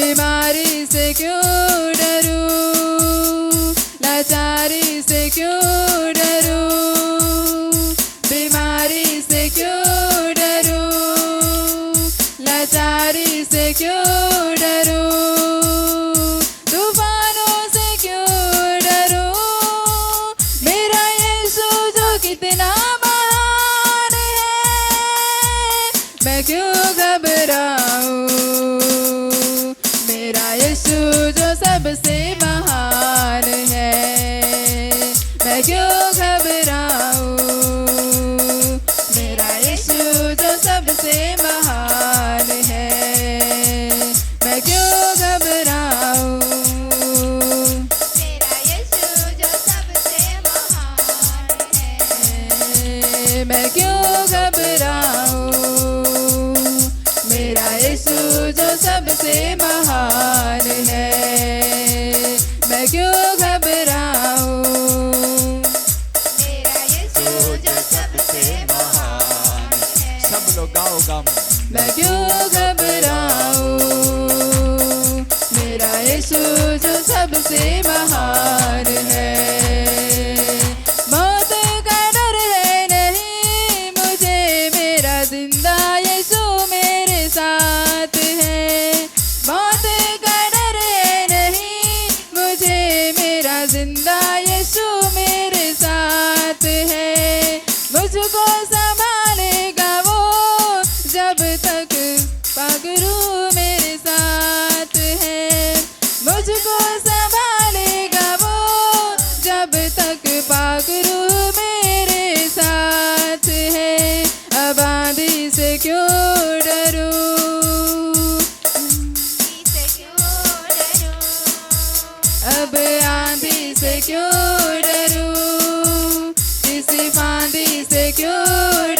बीमारी से क्यों डरूं, लाचारी से क्यों डरूं, बीमारी से क्यों डरूं, लाचारी से क्यों डरूं, तूफानों से क्यों डरूं, मेरा यीशु जो कितना महान है, मैं क्यों घबराऊं, मेरा यीशु जो सबसे महान है, मैं क्यों घबराऊं, मेरा यीशु जो सबसे महान है, मैं क्यों घबराऊं, मेरा यीशु जो सबसे महान है, मैं क्यों घबराऊं, मेरा यीशु जो सबसे महान है, मैं क्यों घबराऊं, मेरा यीशु जो सबसे महान है। सब लोग गाओ गाओ। मैं क्यों घबराऊं, मेरा यीशु जो सबसे महान है, मौत का डर है नहीं मुझे, मेरा जिंदा यीशु मेरे साथ है, मौत का डर है नहीं मुझे, मेरा जिंदा यीशु मेरे साथ है, मुझको संभालेगा वो जब तक पागरू मेरे साथ है, मुझको संभालेगा वो जब तक पागरू मेरे साथ है, अब आंधी से क्यों डरूं, से क्यों डरूं, अब आंधी से क्यों डरूं, किसी फांदी से क्यों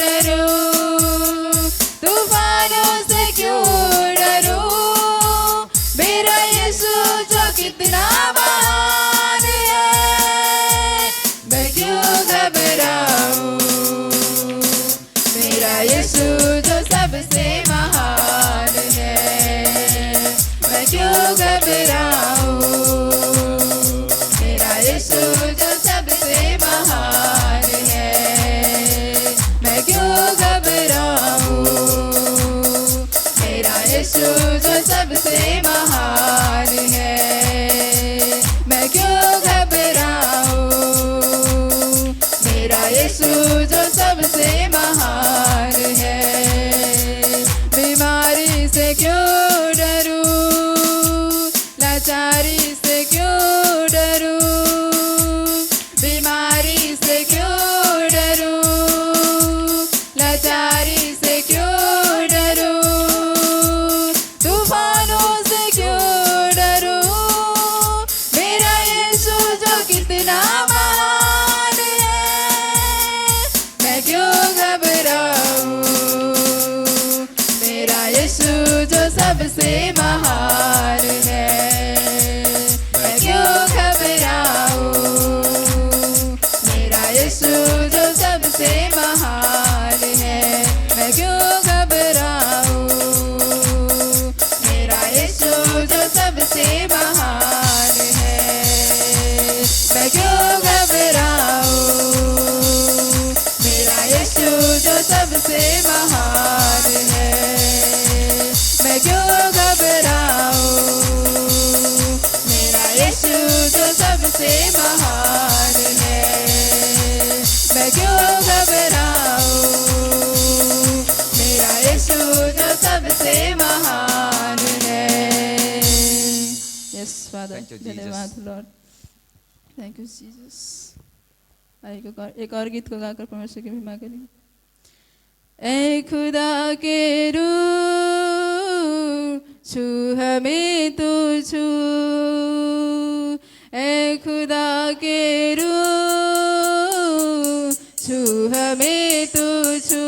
डरूं, तूफानों से क्यों डरूं, मेरा यीशु जो कितना महान है, मैं क्यों घबराऊं, मेरा यीशु जो सबसे महान है, मैं क्यों घबराऊं, मेरा यीशु जो सबसे महान है, मैं क्यों घबराऊं, मेरा यीशु जो सबसे महान है, मैं क्यों घबराऊं, मेरा यीशु जो सबसे महान है, बीमारी से क्यों डरूं, लाचारी से क्यों डरूं, बीमारी से क्यों डरूं, लाचारी से क्यों डरूं, तूफानों से क्यों डरूं, मेरा यीशु जो कितना महान है, मैं क्यों घबराऊं, मेरा यीशु जो सबसे महान है, मैं क्यों घबराऊं, मेरा यीशु जो सबसे महान है, मैं क्यों घबराऊं, मेरा यीशु जो सबसे महान है, मैं क्यों घबराऊं, मेरा यीशु जो सबसे महान है, मैं क्यों घबराऊं, मेरा यीशु जो सबसे महान है, मैं क्यों घबराऊं, मेरा यीशु जो सबसे महान है। Yes father, Thank you, Jesus. धन्यवाद लॉर्ड, थैंक यू जीसस। आइए एक और गीत को गाकर परमेश्वर की महिमा करेंगे। ऐ खुदा के रूह छू हमें तू छू, ऐ खुदा के रूह छू हमें तू छू,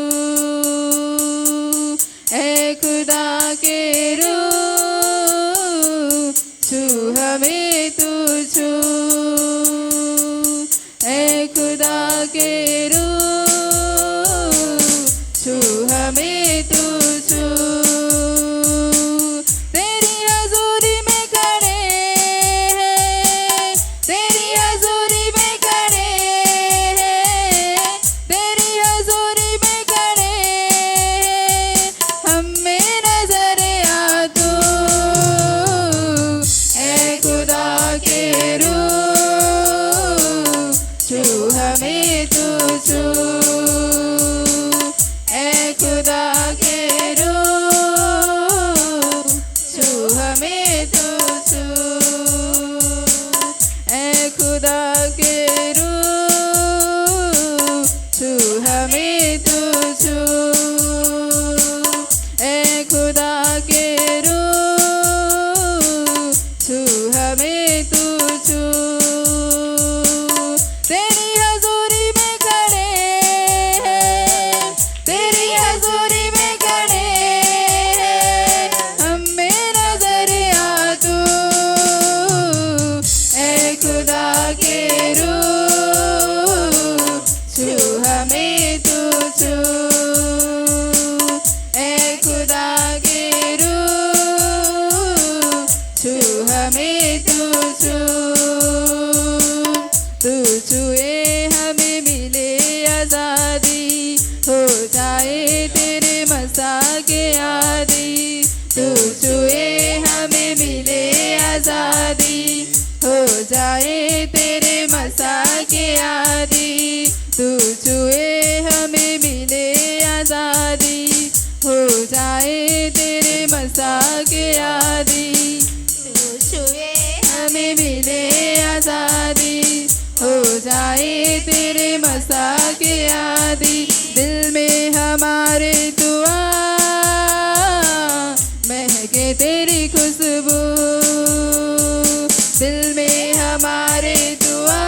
ऐ खुदा के रूह छू हमें तू छू, ऐ खुदा के रूह छू हमें तू छू, तेरी हजूरी महके तेरी खुशबू, दिल में हमारे दुआ,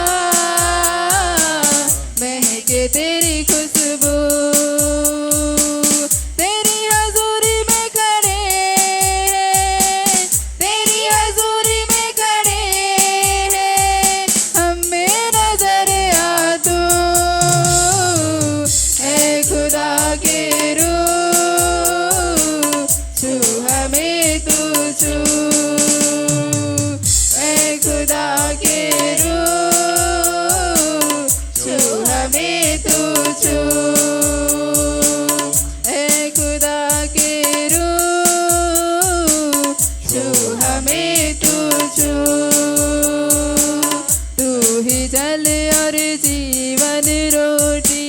महके तेरी खुशबू। तेरी हजूरी में खड़े हैं, तेरी हजूरी में खड़े हैं, हमें नजर आ तू। ऐ खुदा के रूह, छू हमें तू छू। ऐ खुदा के रूह, छू हमें तू छू। ऐ खुदा के रूह, छू हमें तू छू। तू ही जल और जीवन रोटी,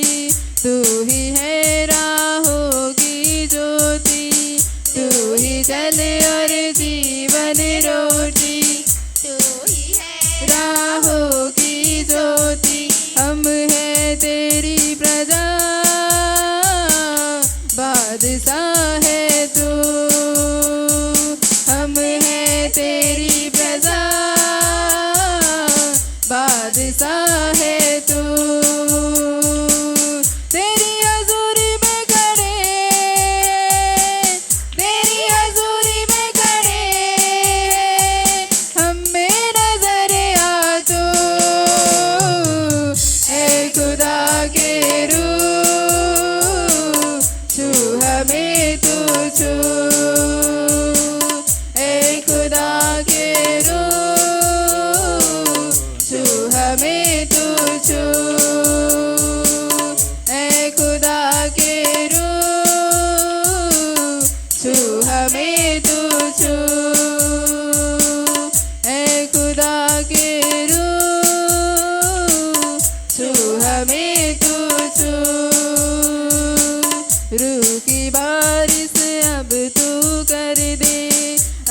तू ही है राहों की ज्योति। तू ही जल और जीवन रोटी, तू ही है राहों की ज्योति। हम हैं तेरी प्रजा, बादशाह है तू। हम हैं तेरी प्रजा, बादशाह है तू। तेरी हजूरी में खड़े हैं, तेरी हजूरी में खड़े हैं, हमें नजर आ तू। ऐ खुदा के रूह, छू हमें तू छू। ऐ खुदा के रूह, छू हमें तू छू। ऐ खुदा के रूह, छू हमें तू छू। ऐ खुदा के रूह, छू हमें तू छू। रूह की बारिश अब तू कर दे,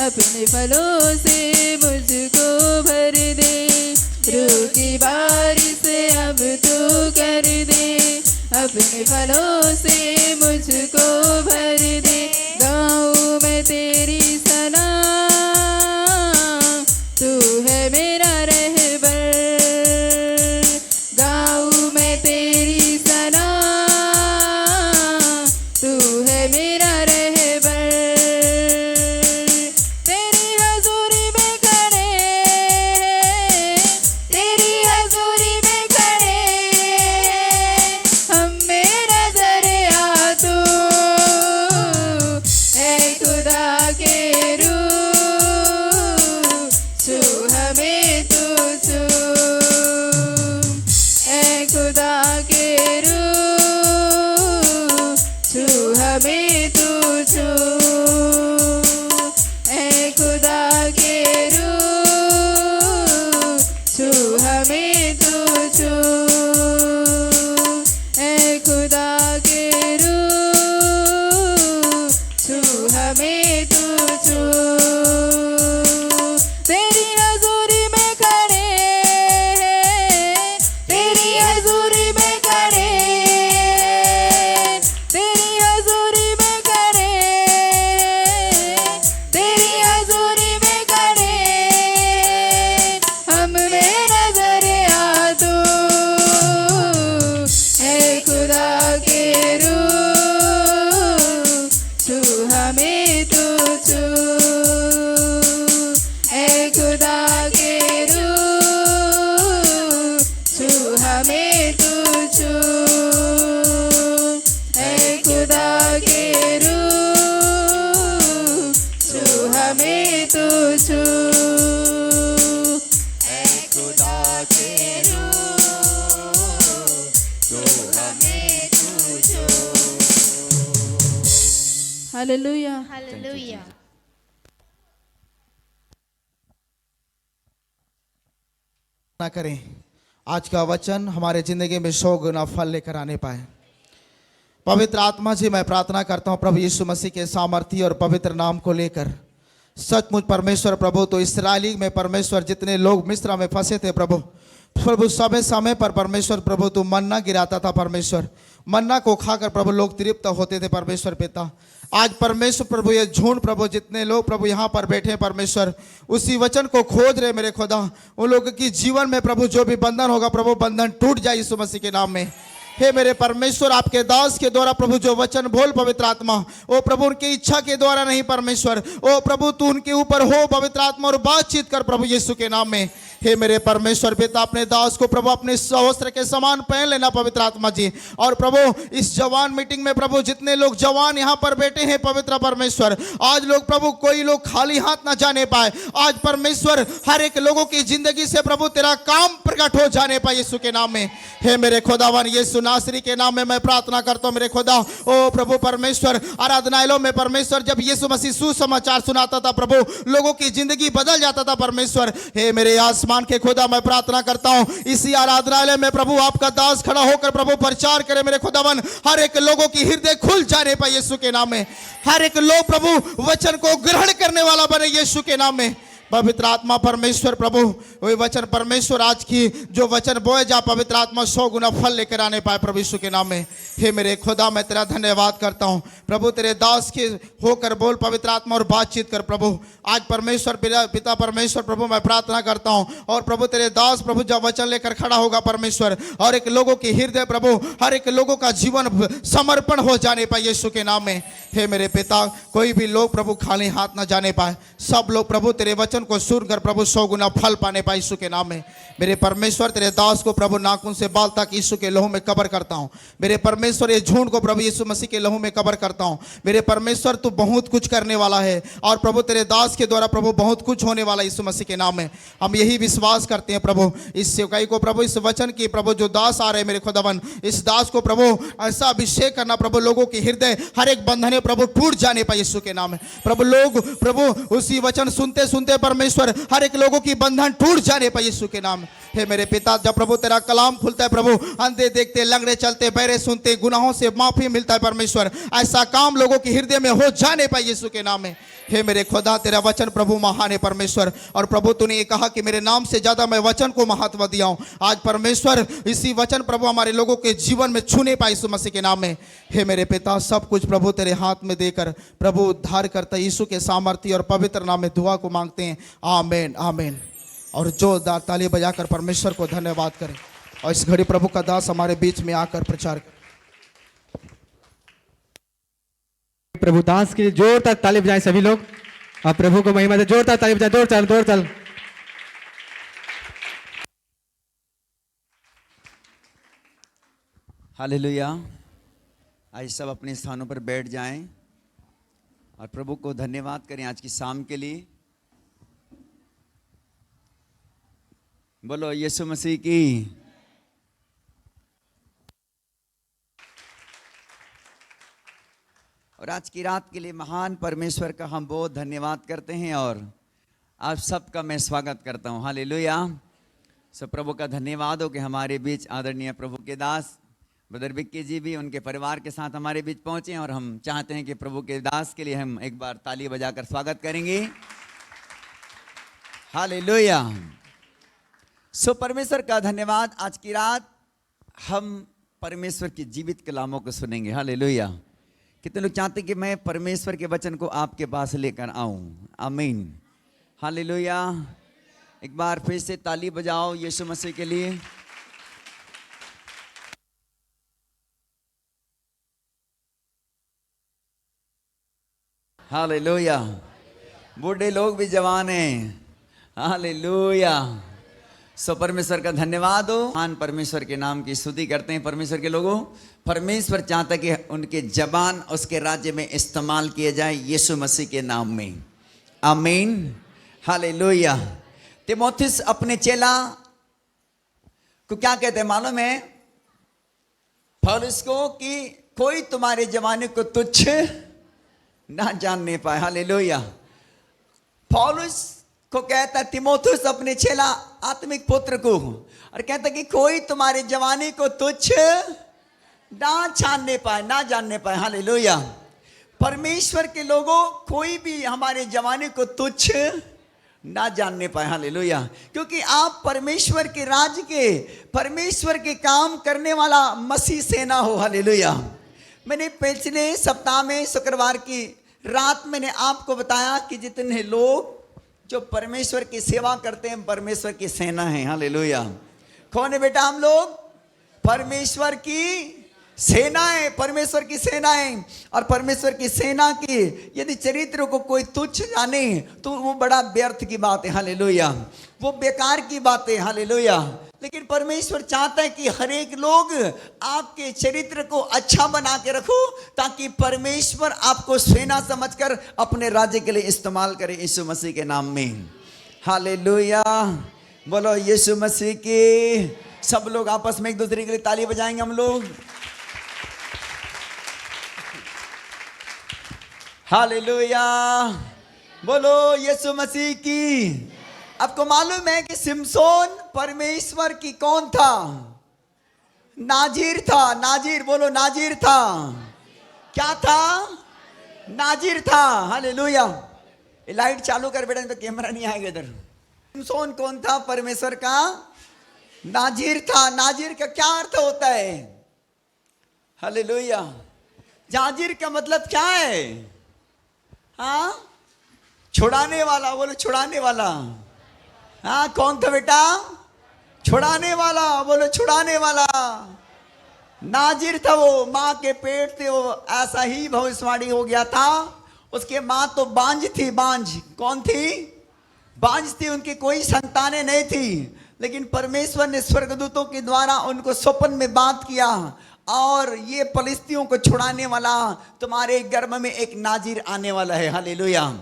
अपने फलों से मुझको भर दे। रूह की बारिश अब तू कर दे, अपने फलों से मुझको भर दे। गाऊं मैं तेरी सलाम, तू है मेरा रहबर। गाऊं मैं तेरी सलाम, तू है मेरा रहबर। तेरी हजूरी में खड़े हैं, तेरी हजूरी में खड़े हैं, हमें नजर आ तू। ऐ खुदा के रूह, छू हमें तू छू। ऐ खुदा के रूह, छू हमें तू छू। ऐ खुदा के रूह, छू हमें तू छू। ऐ खुदा के रूह, छू हमें तू छू। तेरी हजूरी में खड़े हैं, तेरी हजूरी में खड़े हैं, तेरी हजूरी में खड़े हैं, तेरी हजूरी में खड़े हैं, हमें नजर आ तू। ऐ खुदा के रूह, छू हमें तू छू। ऐ खुदा के रूह, छू हमें तू छू। ऐ खुदा के रूह, छू हमें तू छू। ऐ खुदा के रूह, छू हमें तू छू। हालेलुया। हालेलुया। ना करें, आज का वचन हमारे जिंदगी में 100 गुना फल लेकर आने पाए। पवित्र आत्मा जी, मैं प्रार्थना करता हूँ प्रभु यीशु मसीह के सामर्थी और पवित्र नाम को लेकर, सचमुच परमेश्वर प्रभु, तो इस्राएली में परमेश्वर जितने लोग मिस्र में फंसे थे प्रभु, प्रभु समय समय पर परमेश्वर प्रभु तू मन्ना गिराता था परमेश्वर, मन्ना को खाकर प्रभु लोग तृप्त होते थे परमेश्वर पिता। आज परमेश्वर प्रभु ये झूठ प्रभु जितने लोग प्रभु यहाँ पर बैठे हैं परमेश्वर उसी वचन को खोज रहे मेरे खुदा, उन लोगों की जीवन में प्रभु जो भी बंधन होगा प्रभु बंधन टूट जाए यीशु मसीह के नाम में। हे मेरे परमेश्वर, आपके दास के द्वारा प्रभु जो वचन बोल पवित्र आत्मा, ओ प्रभु उनकी इच्छा के द्वारा नहीं परमेश्वर, ओ प्रभु तू उनके ऊपर हो पवित्र आत्मा और बातचीत कर प्रभु यीशु के नाम में। हे मेरे परमेश्वर पिता, अपने दास को प्रभु अपने सहस्त्र के समान पहन लेना पवित्र आत्मा जी। और प्रभु इस जवान मीटिंग में प्रभु जितने लोग जवान यहाँ पर बैठे हैं पवित्र परमेश्वर, आज लोग प्रभु कोई लोग खाली हाथ ना जाने पाए। आज परमेश्वर हर एक लोगों की जिंदगी से प्रभु तेरा काम प्रकट हो जाने पाए यीशु के नाम में। हे मेरे खुदावन यीशु नासरी के नाम में मैं प्रार्थना करता हूँ मेरे खुदा। ओ प्रभु परमेश्वर, आराधनालयों में परमेश्वर जब यीशु मसीह सुसमाचार सुनाता था प्रभु लोगों की जिंदगी बदल जाता था परमेश्वर। हे मेरे आसमान के खुदा, मैं प्रार्थना करता हूँ इसी आराधनालय में प्रभु आपका दास खड़ा होकर प्रभु प्रचार करे मेरे खुदावन, हर एक लोगों की हृदय खुल जाने पाए यीशु के नाम में। हर एक लोग प्रभु वचन को ग्रहण करने वाला बने यीशु के नाम में। पवित्र आत्मा परमेश्वर प्रभु वही वचन परमेश्वर आज की जो वचन बोए जा पवित्र आत्मा 100 गुना फल लेकर आने पाए प्रभु यीशु के नाम में। हे मेरे खुदा, मैं तेरा धन्यवाद करता हूँ प्रभु, तेरे दास के होकर बोल पवित्र आत्मा और बातचीत कर प्रभु। आज परमेश्वर पिता परमेश्वर प्रभु मैं प्रार्थना करता हूँ और प्रभु तेरे दास प्रभु जब वचन लेकर खड़ा होगा परमेश्वर, और एक लोगों की हृदय प्रभु हर एक लोगों का जीवन समर्पण हो जाने पाए यीशु के नाम में। हे मेरे पिता, कोई भी लोग प्रभु खाली हाथ ना जाने पाए, सब लोग प्रभु तेरे वचन को सुनकर प्रभु 100 गुना फल पाने पाए यीशु के नाम में। मेरे परमेश्वर, तेरे दास को प्रभु नाखून से बाल तक यीशु के लहू में कवर करता हूं। मेरे परमेश्वर, ये झूठ को प्रभु यीशु मसीह के लहू में कवर करता हूं। मेरे परमेश्वर, तू बहुत कुछ करने वाला है और प्रभु तेरे दास के द्वारा प्रभु बहुत कुछ होने वाला यीशु मसीह के नाम में। हम यही विश्वास करते हैं प्रभु। इस सेवकाई को प्रभु इस वचन की प्रभु जो दास आ रहे मेरे खुदावन, इस दास को प्रभु ऐसा अभिषेक करना प्रभु लोगों की हृदय हर एक बंधने प्रभु टूट जाने पाए यीशु के नाम में। प्रभु लोग प्रभु उसी वचन सुनते सुनते परमेश्वर हर एक लोगों की बंधन टूट जाने पाए यीशु के नाम। हे मेरे पिता, जब प्रभु तेरा कलाम खुलता है प्रभु, अंधे देखते, लंगड़े चलते, बहरे सुनते, गुनाहों से माफी मिलता है परमेश्वर, ऐसा काम लोगों के हृदय में हो जाने पाए यीशु के नाम में। हे मेरे खुदा, तेरा वचन प्रभु महान है परमेश्वर, और प्रभु तूने ये कहा कि मेरे नाम से ज्यादा मैं वचन को महत्व दिया हूं। आज परमेश्वर इसी वचन प्रभु हमारे लोगों के जीवन में छूने पाए यीशु मसीह के नाम में। हे मेरे पिता, सब कुछ प्रभु तेरे हाथ में देकर प्रभु उद्धार करता यीशु के सामर्थ्य और पवित्र नाम में दुआ को मांगते हैं, आमीन आमीन। और जोरदार ताली बजाकर परमेश्वर को धन्यवाद करें। और इस घड़ी प्रभु का दास हमारे बीच में आकर प्रचार करें। प्रभु दास के लिए जोरदार ताली बजाएं सभी लोग। आप प्रभु को महिमा दे, जोरदार ताली बजाएं, जोर चल। हालेलुया। आज सब अपने स्थानों पर बैठ जाएं और प्रभु को धन्यवाद करें आज की शाम के लिए। बोलो यीशु मसीह की। और आज की रात के लिए महान परमेश्वर का हम बहुत धन्यवाद करते हैं और आप सबका मैं स्वागत करता हूं। हालेलुया। सब प्रभु का धन्यवाद हो कि हमारे बीच आदरणीय प्रभु के दास ब्रदर विक्की जी भी उनके परिवार के साथ हमारे बीच पहुंचे, और हम चाहते हैं कि प्रभु के दास के लिए हम एक बार ताली बजाकर स्वागत करेंगे। हालेलुया। सो परमेश्वर का धन्यवाद। आज की रात हम परमेश्वर की जीवित कलामों को सुनेंगे। हालेलुया। कितने लोग चाहते हैं कि मैं परमेश्वर के वचन को आपके पास लेकर आऊं? आमीन। हालेलुया। एक बार फिर से ताली बजाओ यीशु मसीह के लिए। हालेलुया। बूढ़े लोग भी जवान हैं। हालेलुया। सो परमेश्वर का धन्यवाद हो। महान परमेश्वर के नाम की स्तुति करते हैं। परमेश्वर के लोगों, परमेश्वर चाहता है कि उनके जबान उसके राज्य में इस्तेमाल किए जाए यीशु मसीह के नाम में। आमीन। हालेलुया। तीमुथियुस अपने चेला को क्या कहते हैं मालूम है? पौलुस को कि कोई तुम्हारे जवानी को तुच्छ ना जानने पाए। हालेलुया। पौलुस को कहता तीमुथियुस अपने चेला आत्मिक पुत्र को, और कहता कि कोई तुम्हारे जवानी को तुच्छ ना जानने पाए, ना जानने पाए। हालेलुया। परमेश्वर के लोगों, कोई भी हमारे जवानी को तुच्छ ना जानने पाए। हालेलुया। क्योंकि आप परमेश्वर के राज्य के, परमेश्वर के काम करने वाला मसीह सेना हो। हालेलुया। मैंने पिछले सप्ताह में शुक्रवार की रात मैंने आपको बताया कि जितने लोग जो परमेश्वर की सेवा करते हैं परमेश्वर की सेना है। हालेलुया। कौन है बेटा? हम लोग परमेश्वर की सेना है, परमेश्वर की सेना है। और परमेश्वर की सेना की यदि चरित्र को कोई तुच्छ जाने तो वो बड़ा व्यर्थ की बात है। हालेलुया। वो बेकार की बात है। हालेलुया। लेकिन परमेश्वर चाहता है कि हर एक लोग आपके चरित्र को अच्छा बना के रखो ताकि परमेश्वर आपको सेना समझकर अपने राज्य के लिए इस्तेमाल करे यीशु मसीह के नाम में। हालेलुया। बोलो यीशु मसीह की। सब लोग आपस में एक दूसरे के लिए ताली बजाएंगे हम लोग। हालेलुया। बोलो यीशु मसीह की। आपको मालूम है कि सिमसोन परमेश्वर की कौन था? नाजीर था। नाजीर, बोलो नाजीर था। क्या था? नाजीर था। हालेलुया। लाइट चालू कर बेटा, तो कैमरा नहीं आएगा इधर। सिमसोन कौन था? परमेश्वर का नाजीर था। नाजीर का क्या अर्थ होता है? हालेलुया। नाजीर का मतलब क्या है? हाँ, छुड़ाने वाला। बोलो छुड़ाने वाला। हाँ, कौन था बेटा? छुड़ाने वाला। बोलो छुड़ाने वाला। नाजिर था वो। माँ के पेट से वो ऐसा ही भविष्यवाणी हो गया था। उसके माँ तो बांझ थी। बांझ कौन थी? बांझ थी। उनकी कोई संतानें नहीं थी। लेकिन परमेश्वर ने स्वर्गदूतों के द्वारा उनको स्वप्न में बात किया और ये फलिस्तियों को छुड़ाने वाला तुम्हारे गर्भ में एक नाजिर आने वाला है। हालेलुया।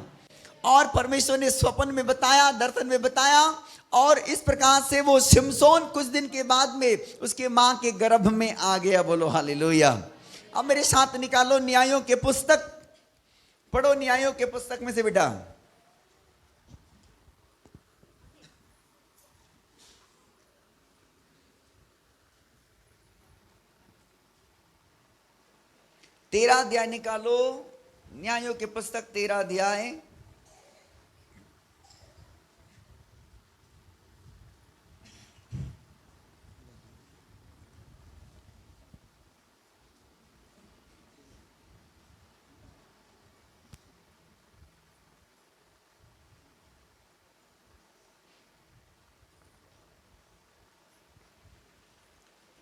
और परमेश्वर ने स्वप्न में बताया, दर्शन में बताया और इस प्रकार से वो सिमसोन कुछ दिन के बाद में उसके माँ के गर्भ में आ गया। बोलो हालेलुया। अब मेरे साथ निकालो न्यायों के पुस्तक, पढ़ो न्यायों के पुस्तक में से बेटा। तेरह अध्याय निकालो। न्यायों के पुस्तक 13 अध्याय।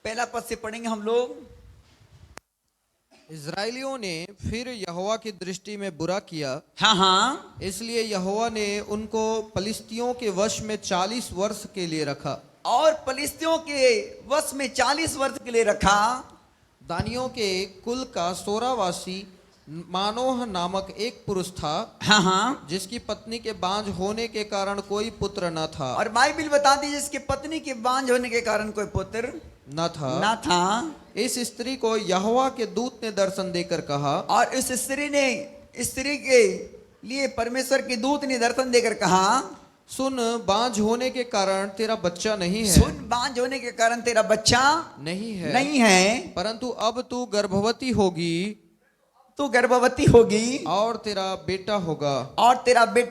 पहला पद से पढ़ेंगे हम लोग। इज़राइलियों ने फिर यहोवा की दृष्टि में बुरा किया, हाँ हाँ, इसलिए यहोवा ने उनको फलिस्तियों के वश में 40 वर्ष के लिए रखा। और फलिस्तियों के वश में 40 वर्ष के लिए रखा। दानियों के कुल का सोरावासी मानोह नामक एक पुरुष था, हाँ हाँ, जिसकी पत्नी के बांझ होने के कारण कोई पुत्र न था। और बाइबिल बता दी जिसकी पत्नी के बांझ होने के कारण कोई पुत्र न था। इस स्त्री को यहोवा के दूत ने दर्शन देकर कहा, और इस स्त्री के लिए परमेश्वर के दूत ने दर्शन देकर कहा, सुन, बांझ होने के कारण तेरा बच्चा नहीं है। सुन, बांझ होने के कारण तेरा बच्चा नहीं है, परंतु अब तू गर्भवती होगी, तू गर्भवती होगी और तेरा बेटा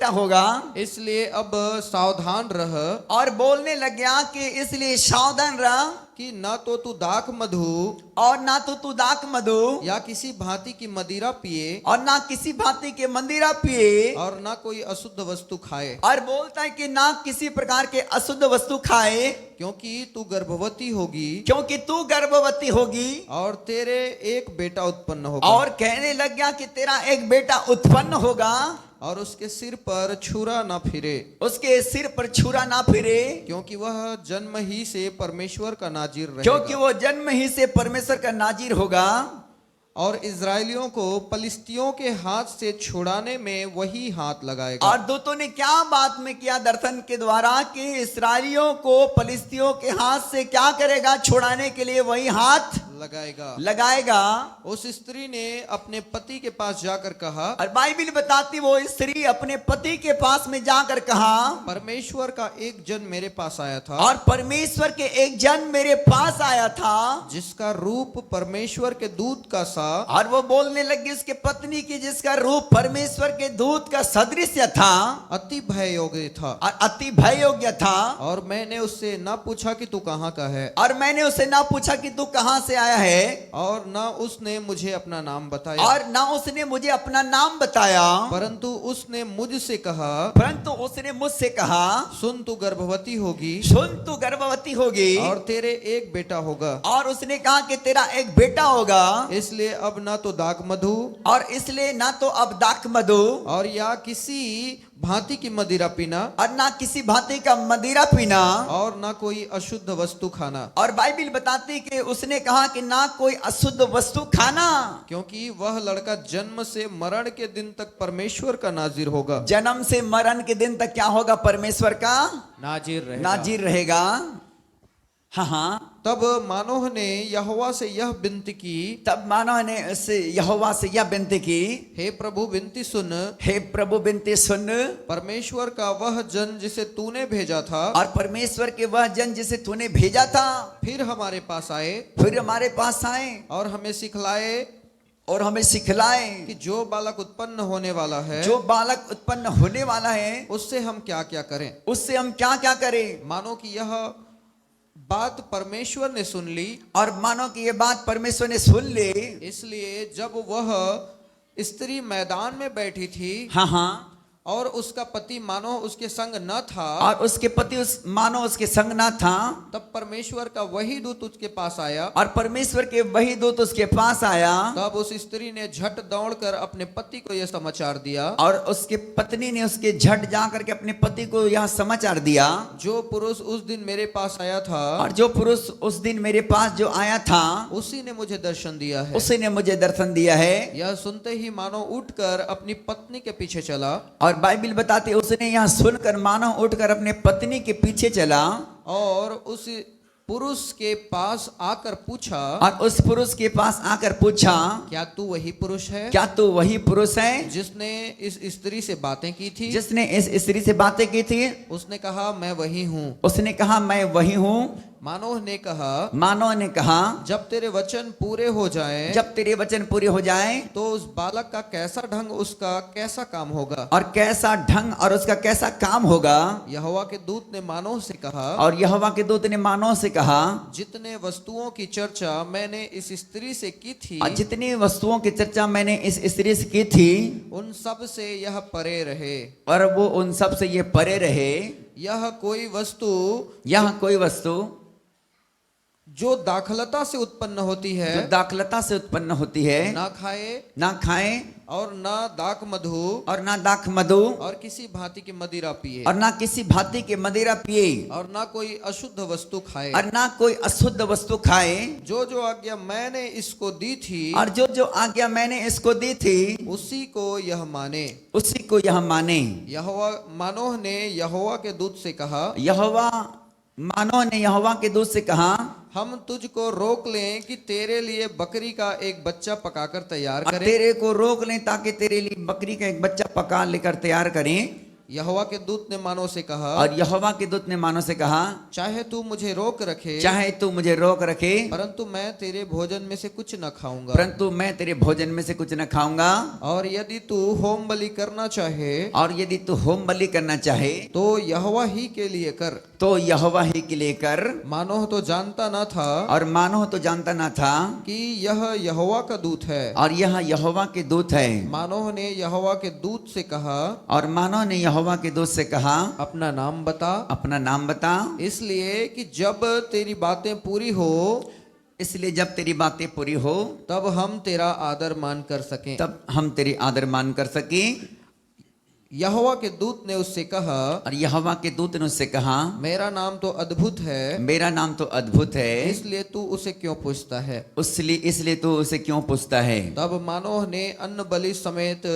होगा, इसलिए अब सावधान रह। और बोलने लग गया कि इसलिए सावधान रह कि न तो तू दाख मधु और ना तो तू दाख मधु या किसी भांति की मदिरा पिए, और ना किसी भांति के मंदिरा पिए, और ना कोई अशुद्ध वस्तु खाए। और बोलता है कि ना किसी प्रकार के अशुद्ध वस्तु खाए, क्योंकि तू गर्भवती होगी और तेरे एक बेटा उत्पन्न होगा। और कहने लग गया कि तेरा एक बेटा उत्पन्न होगा और उसके सिर पर छुरा ना फिरे, क्योंकि वह जन्म ही से परमेश्वर का नाजीर रहेगा। क्योंकि वो जन्म ही से परमेश्वर का नाजीर होगा। और इजराइलियों को फलिस्तियों के हाथ से छुड़ाने में वही हाथ लगाएगा। और दूतों ने क्या बात में किया दर्शन के द्वारा कि इस्राएलियों को फलिस्तियों के हाथ से क्या करेगा? छुड़ाने के लिए वही हाथ लगाएगा। उस स्त्री ने अपने पति के पास जाकर कहा, और बाइबिल बताती वो स्त्री अपने पति के पास में जाकर कहा, परमेश्वर का एक जन मेरे पास आया था, और परमेश्वर के एक जन मेरे पास आया था, जिसका रूप परमेश्वर के दूत का सा। और वो बोलने लगी उसके पत्नी की, जिसका रूप परमेश्वर के दूत का सदृश था, अति भय योग्य था, और अति भय योग्य था। और मैंने उससे ना पूछा कि तू कहाँ का है, और मैंने उससे ना पूछा कि तू कहाँ से आया बताया है और ना उसने मुझे अपना नाम बताया, और ना उसने मुझे अपना नाम बताया, परंतु उसने मुझसे कहा, परंतु उसने मुझसे कहा, सुन तू गर्भवती होगी सुन तू गर्भवती होगी और तेरे एक बेटा होगा, और उसने कहा कि तेरा एक बेटा होगा, इसलिए अब ना तो दाख मधु और इसलिए ना तो अब दाख मधु और या किसी भांति की मदिरा पीना और ना किसी भांति का मदिरा पीना, और ना कोई अशुद्ध वस्तु खाना, और बाइबिल बताती कि उसने कहा कि ना कोई अशुद्ध वस्तु खाना, क्योंकि वह लड़का जन्म से मरण के दिन तक परमेश्वर का नाजिर होगा। जन्म से मरण के दिन तक क्या होगा? परमेश्वर का नाजिर रहेगा। नाजिर रहेगा। हाँ हाँ। तब मानोह ने यहोवा से यह विनती की, तब मानव ने उससे यहोवा से यह विनती की, हे प्रभु विनती सुन, हे प्रभु विनती सुन, परमेश्वर का वह जन जिसे तूने भेजा था और परमेश्वर के वह जन जिसे तूने भेजा था फिर हमारे पास आए फिर हमारे पास आए और हमें सिखलाए और हमें सिखलाए कि जो बालक उत्पन्न होने वाला है, जो बालक उत्पन्न होने वाला है उससे हम क्या क्या करें। उससे हम क्या क्या करें। मानो कि यह बात परमेश्वर ने सुन ली, और मानो कि ये बात परमेश्वर ने सुन ली, इसलिए जब वह स्त्री मैदान में बैठी थी हाँ हाँ, और उसका पति मानो उसके संग न था और उसके पति मानो उसके संग ना था, तब परमेश्वर का वही दूत उसके पास आया और परमेश्वर के वही दूत उसके पास आया, तब उस स्त्री ने झट दौड़कर अपने पति को यह समाचार दिया, और उसके पत्नी ने उसके झट जा करके अपने पति को यह समाचार दिया, जो पुरुष उस दिन मेरे पास आया था और जो पुरुष उस दिन मेरे पास जो आया था उसी ने मुझे दर्शन दिया है। उसी ने मुझे दर्शन दिया है। यह सुनते ही मानो उठकर अपनी पत्नी के पीछे चला और बाइबिल बताती है उसने यह सुनकर मानो उठकर अपने पत्नी के पीछे चला और उस पुरुष के पास आकर पूछा, और उस पुरुष के पास आकर पूछा, क्या तू वही पुरुष है क्या तू वही पुरुष है जिसने इस स्त्री से बातें की थी? जिसने इस स्त्री से बातें की थी? उसने कहा मैं वही हूँ। उसने कहा मैं वही हूँ। मानोह ने कहा, मानव ने कहा जब तेरे वचन पूरे हो जाएं, जब तेरे वचन पूरे हो जाए तो उस बालक का कैसा ढंग, उसका कैसा काम होगा। और कैसा ढंग और उसका कैसा काम होगा। यहोवा के दूत ने मानोह से कहा, और यहोवा के दूत ने मानव से कहा, जितने वस्तुओं की चर्चा मैंने इस स्त्री से की थी और जितनी वस्तुओं की चर्चा मैंने इस स्त्री से की थी उन सब से यह परे रहे। और वो उन सब से ये परे रहे। यह कोई वस्तु जो दाखलता से उत्पन्न होती है, जो दाखलता से उत्पन्न होती है, ना खाए और ना दाख मधु और ना दाख मधु और किसी भांति की मदिरा पिए और ना किसी भांति के मदिरा पिए और ना कोई अशुद्ध वस्तु खाए और ना कोई अशुद्ध वस्तु खाए। जो जो आज्ञा मैंने इसको दी थी और जो जो आज्ञा मैंने इसको दी थी उसी को यह माने। उसी को यह माने। मानोह ने यहोवा के दूत से कहा, मानव ने यहोवा के दूत से कहा, हम तुझको रोक लें कि तेरे लिए बकरी का एक बच्चा पकाकर तैयार करें। तेरे को रोक लें ताकि तेरे लिए बकरी का एक बच्चा पका लेकर तैयार करें। यहोवा के दूत ने मानव से कहा, और यहोवा के दूत ने मानव से कहा, चाहे तू मुझे रोक रखे, चाहे तू मुझे रोक रखे, परंतु मैं तेरे भोजन में से कुछ न खाऊंगा। परंतु मैं तेरे भोजन में से कुछ न खाऊंगा। और यदि तू होम बलि करना चाहे, और यदि तू होम बलि करना चाहे तो यहोवा ही के लिए कर। तो यहोवा ही के लिए कर। मानोह तो जानता न था, और मानव तो जानता ना था कि यह यहोवा का दूत है। और यह यहोवा के दूत है। मानोह ने यहोवा के दूत से कहा, और मानव ने यहोवा के दूत से कहा, अपना नाम बता। अपना नाम बता। इसलिए कि जब तेरी बातें पूरी हो, इसलिए जब तेरी बातें पूरी हो तब हम तेरा आदर मान कर सकें। तब हम तेरी आदर मान कर सके। यहोवा के दूत ने उससे कहा, और यहोवा के दूत ने उससे कहा, मेरा नाम तो अद्भुत है, मेरा नाम तो अद्भुत है, इसलिए तू उसे क्यों पूछता है? इसलिए तू उसे क्यों पूछता है? तब मानोह ने अन्न बलि समेत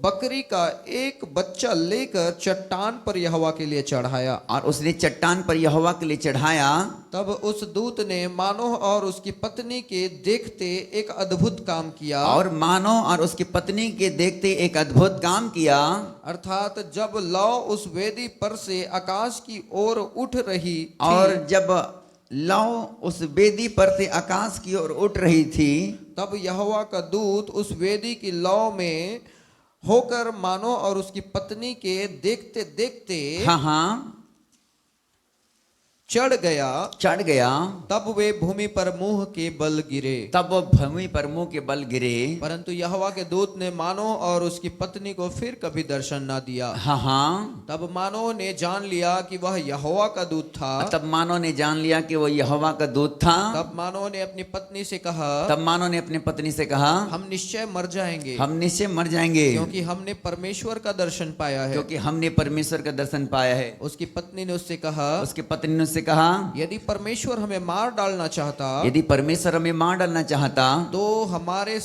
बकरी का एक बच्चा लेकर चट्टान पर यहोवा के लिए चढ़ाया। और उसने चट्टान पर यहोवा के लिए चढ़ाया। तब उस दूत ने मानोह और उसकी पत्नी के देखते एक अद्भुत काम किया। और मानव और उसकी पत्नी के देखते एक अद्भुत काम किया। अर्थात जब लौ उस वेदी पर से आकाश की ओर उठ रही थी, और जब लौ उस वेदी पर से आकाश की ओर उठ रही थी, तब यहोवा का दूत उस वेदी की लौ में होकर मानो और उसकी पत्नी के देखते देखते हाँ चढ़ गया, तब वे भूमि पर मुंह के बल गिरे। तब वो भूमि पर मुंह के बल गिरे। परंतु यहोवा के दूत ने मानोह और उसकी पत्नी को फिर कभी दर्शन न दिया। हाँ हाँ। तब मानोह ने जान लिया कि वह यहोवा का दूत था। तब मानोह ने जान लिया कि वो यहोवा का दूत था। तब मानोह ने अपनी पत्नी से कहा, तब मानोह ने अपनी पत्नी से कहा, हम निश्चय मर जाएंगे, हम निश्चय मर जाएंगे, क्योंकि हमने परमेश्वर का दर्शन पाया है। क्योंकि हमने परमेश्वर का दर्शन पाया है। उसकी पत्नी ने उससे कहा, उसकी पत्नी ने उससे कहा, यदि परमेश्वर हमें मार डालना चाहता, यदि परमेश्वर हमें मार डालना चाहता, तो हमारे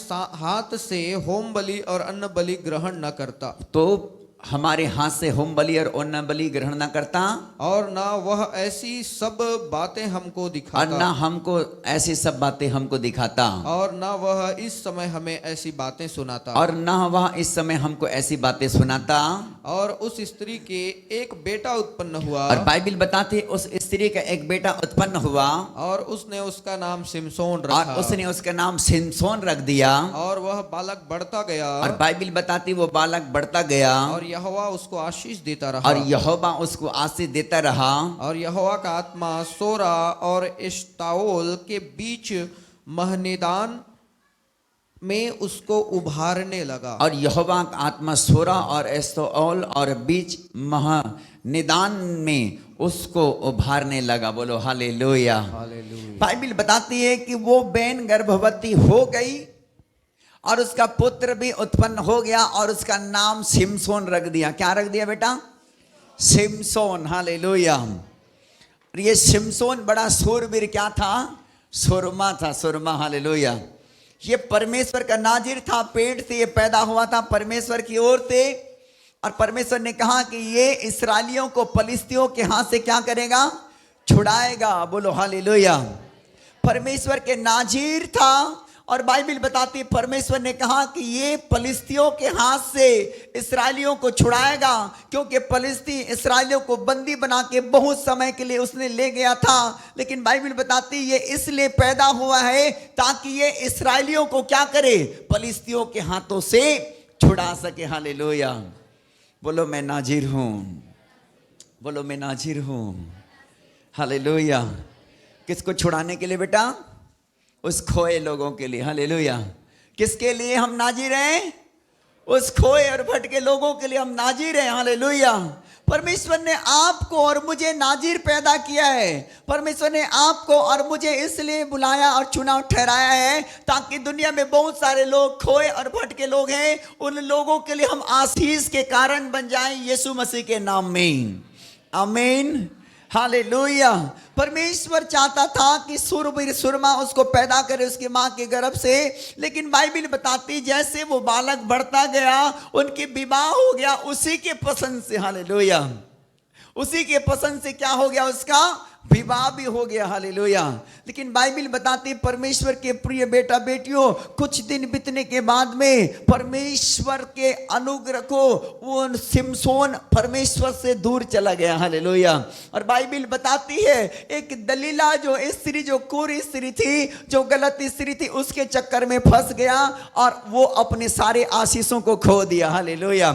हाथ से होम बलि और अन्न बलि ग्रहण न करता, तो हमारे हाथ से होम बलि और अन्न बलि ग्रहण न करता, और ना वह ऐसी सब बातें हमको और दिखाता, ना हमको ऐसी सब बातें हमको दिखाता, और ना वह इस समय हमें ऐसी बातें सुनाता। और ना वह इस समय हमको ऐसी बातें सुनाता। और उस स्त्री के एक बेटा उत्पन्न हुआ, और बाइबिल बताती है उस स्त्री का एक बेटा उत्पन्न हुआ, और उसने उसका नाम सिमसोन और रखा, उसने उसका नाम सिमसोन रख दिया। और वह बालक बढ़ता गया, और बाइबिल बताती वो बालक बढ़ता गया, और यहोवा उसको आशीष देता रहा, और यहोवा उसको आशीष देता रहा। और यहोवा का आत्मा सोरा और एश्ताओल के बीच महनेदान में उसको उभारने लगा। और यहोवा का आत्मा सोरा और एस्तोल और बीच महानिदान में उसको उभारने लगा। बोलो हालेलुया। बाइबिल बताती है कि वो बहन गर्भवती हो गई और उसका पुत्र भी उत्पन्न हो गया, और उसका नाम सिमसोन रख दिया। क्या रख दिया बेटा? सिमसोन। हालेलुया। ये सिमसोन बड़ा सूरवीर क्या था? सुरमा था, सुरमा। हालेलुया। ये परमेश्वर का नाजिर था, पेट से ये पैदा हुआ था परमेश्वर की ओर से, और परमेश्वर ने कहा कि ये इस्राएलियों को फलिस्तियों के हाथ से क्या करेगा? छुड़ाएगा। बोलो हालेलुया। परमेश्वर के नाजिर था, और बाइबिल बताती है परमेश्वर ने कहा कि ये फलिस्तियों के हाथ से इस्राएलियों को छुड़ाएगा, क्योंकि फलिस्ती इस्राएलियों को बंदी बना के बहुत समय के लिए उसने ले गया था। लेकिन बाइबिल बताती है ये इसलिए पैदा हुआ है ताकि ये इस्राएलियों को क्या करे? फलिस्तियों के हाथों से छुड़ा सके। हालेलुया। बोलो मैं नाजिर हूं। बोलो मैं नाजिर हूं। हालेलुया। किसको छुड़ाने के लिए बेटा? उस खोए लोगों के लिए। हालेलुया। किसके लिए हम नाजिर हैं? उस खोए और भटके लोगों के लिए हम नाजिर हैं। हालेलुया। परमेश्वर ने आपको और मुझे नाजिर पैदा किया है। परमेश्वर ने आपको और मुझे इसलिए बुलाया और चुनाव ठहराया है ताकि दुनिया में बहुत सारे लोग खोए और भटके लोग हैं, उन लोगों के लिए हम आशीष के कारण बन जाएं यीशु मसीह के नाम में। आमीन। हालेलुया। परमेश्वर चाहता था कि सूरवीर सुरमा उसको पैदा करे उसकी मां के गर्भ से, लेकिन बाइबिल बताती जैसे वो बालक बढ़ता गया उनकी विवाह हो गया उसी के पसंद से। हालेलुया। उसी के पसंद से क्या हो गया? उसका विवाह भी हो गया। हालेलुया। लेकिन बाइबिल बताती परमेश्वर के प्रिय बेटा बेटियों, कुछ दिन बीतने के बाद में परमेश्वर के अनुग्रह को वो सिमसोन परमेश्वर से दूर चला गया। हालेलुया। और बाइबिल बताती है एक दलीला जो स्त्री, जो कोरी स्त्री थी, जो गलत स्त्री थी, उसके चक्कर में फंस गया और वो अपने सारे आशीषों को खो दिया। हालेलुया।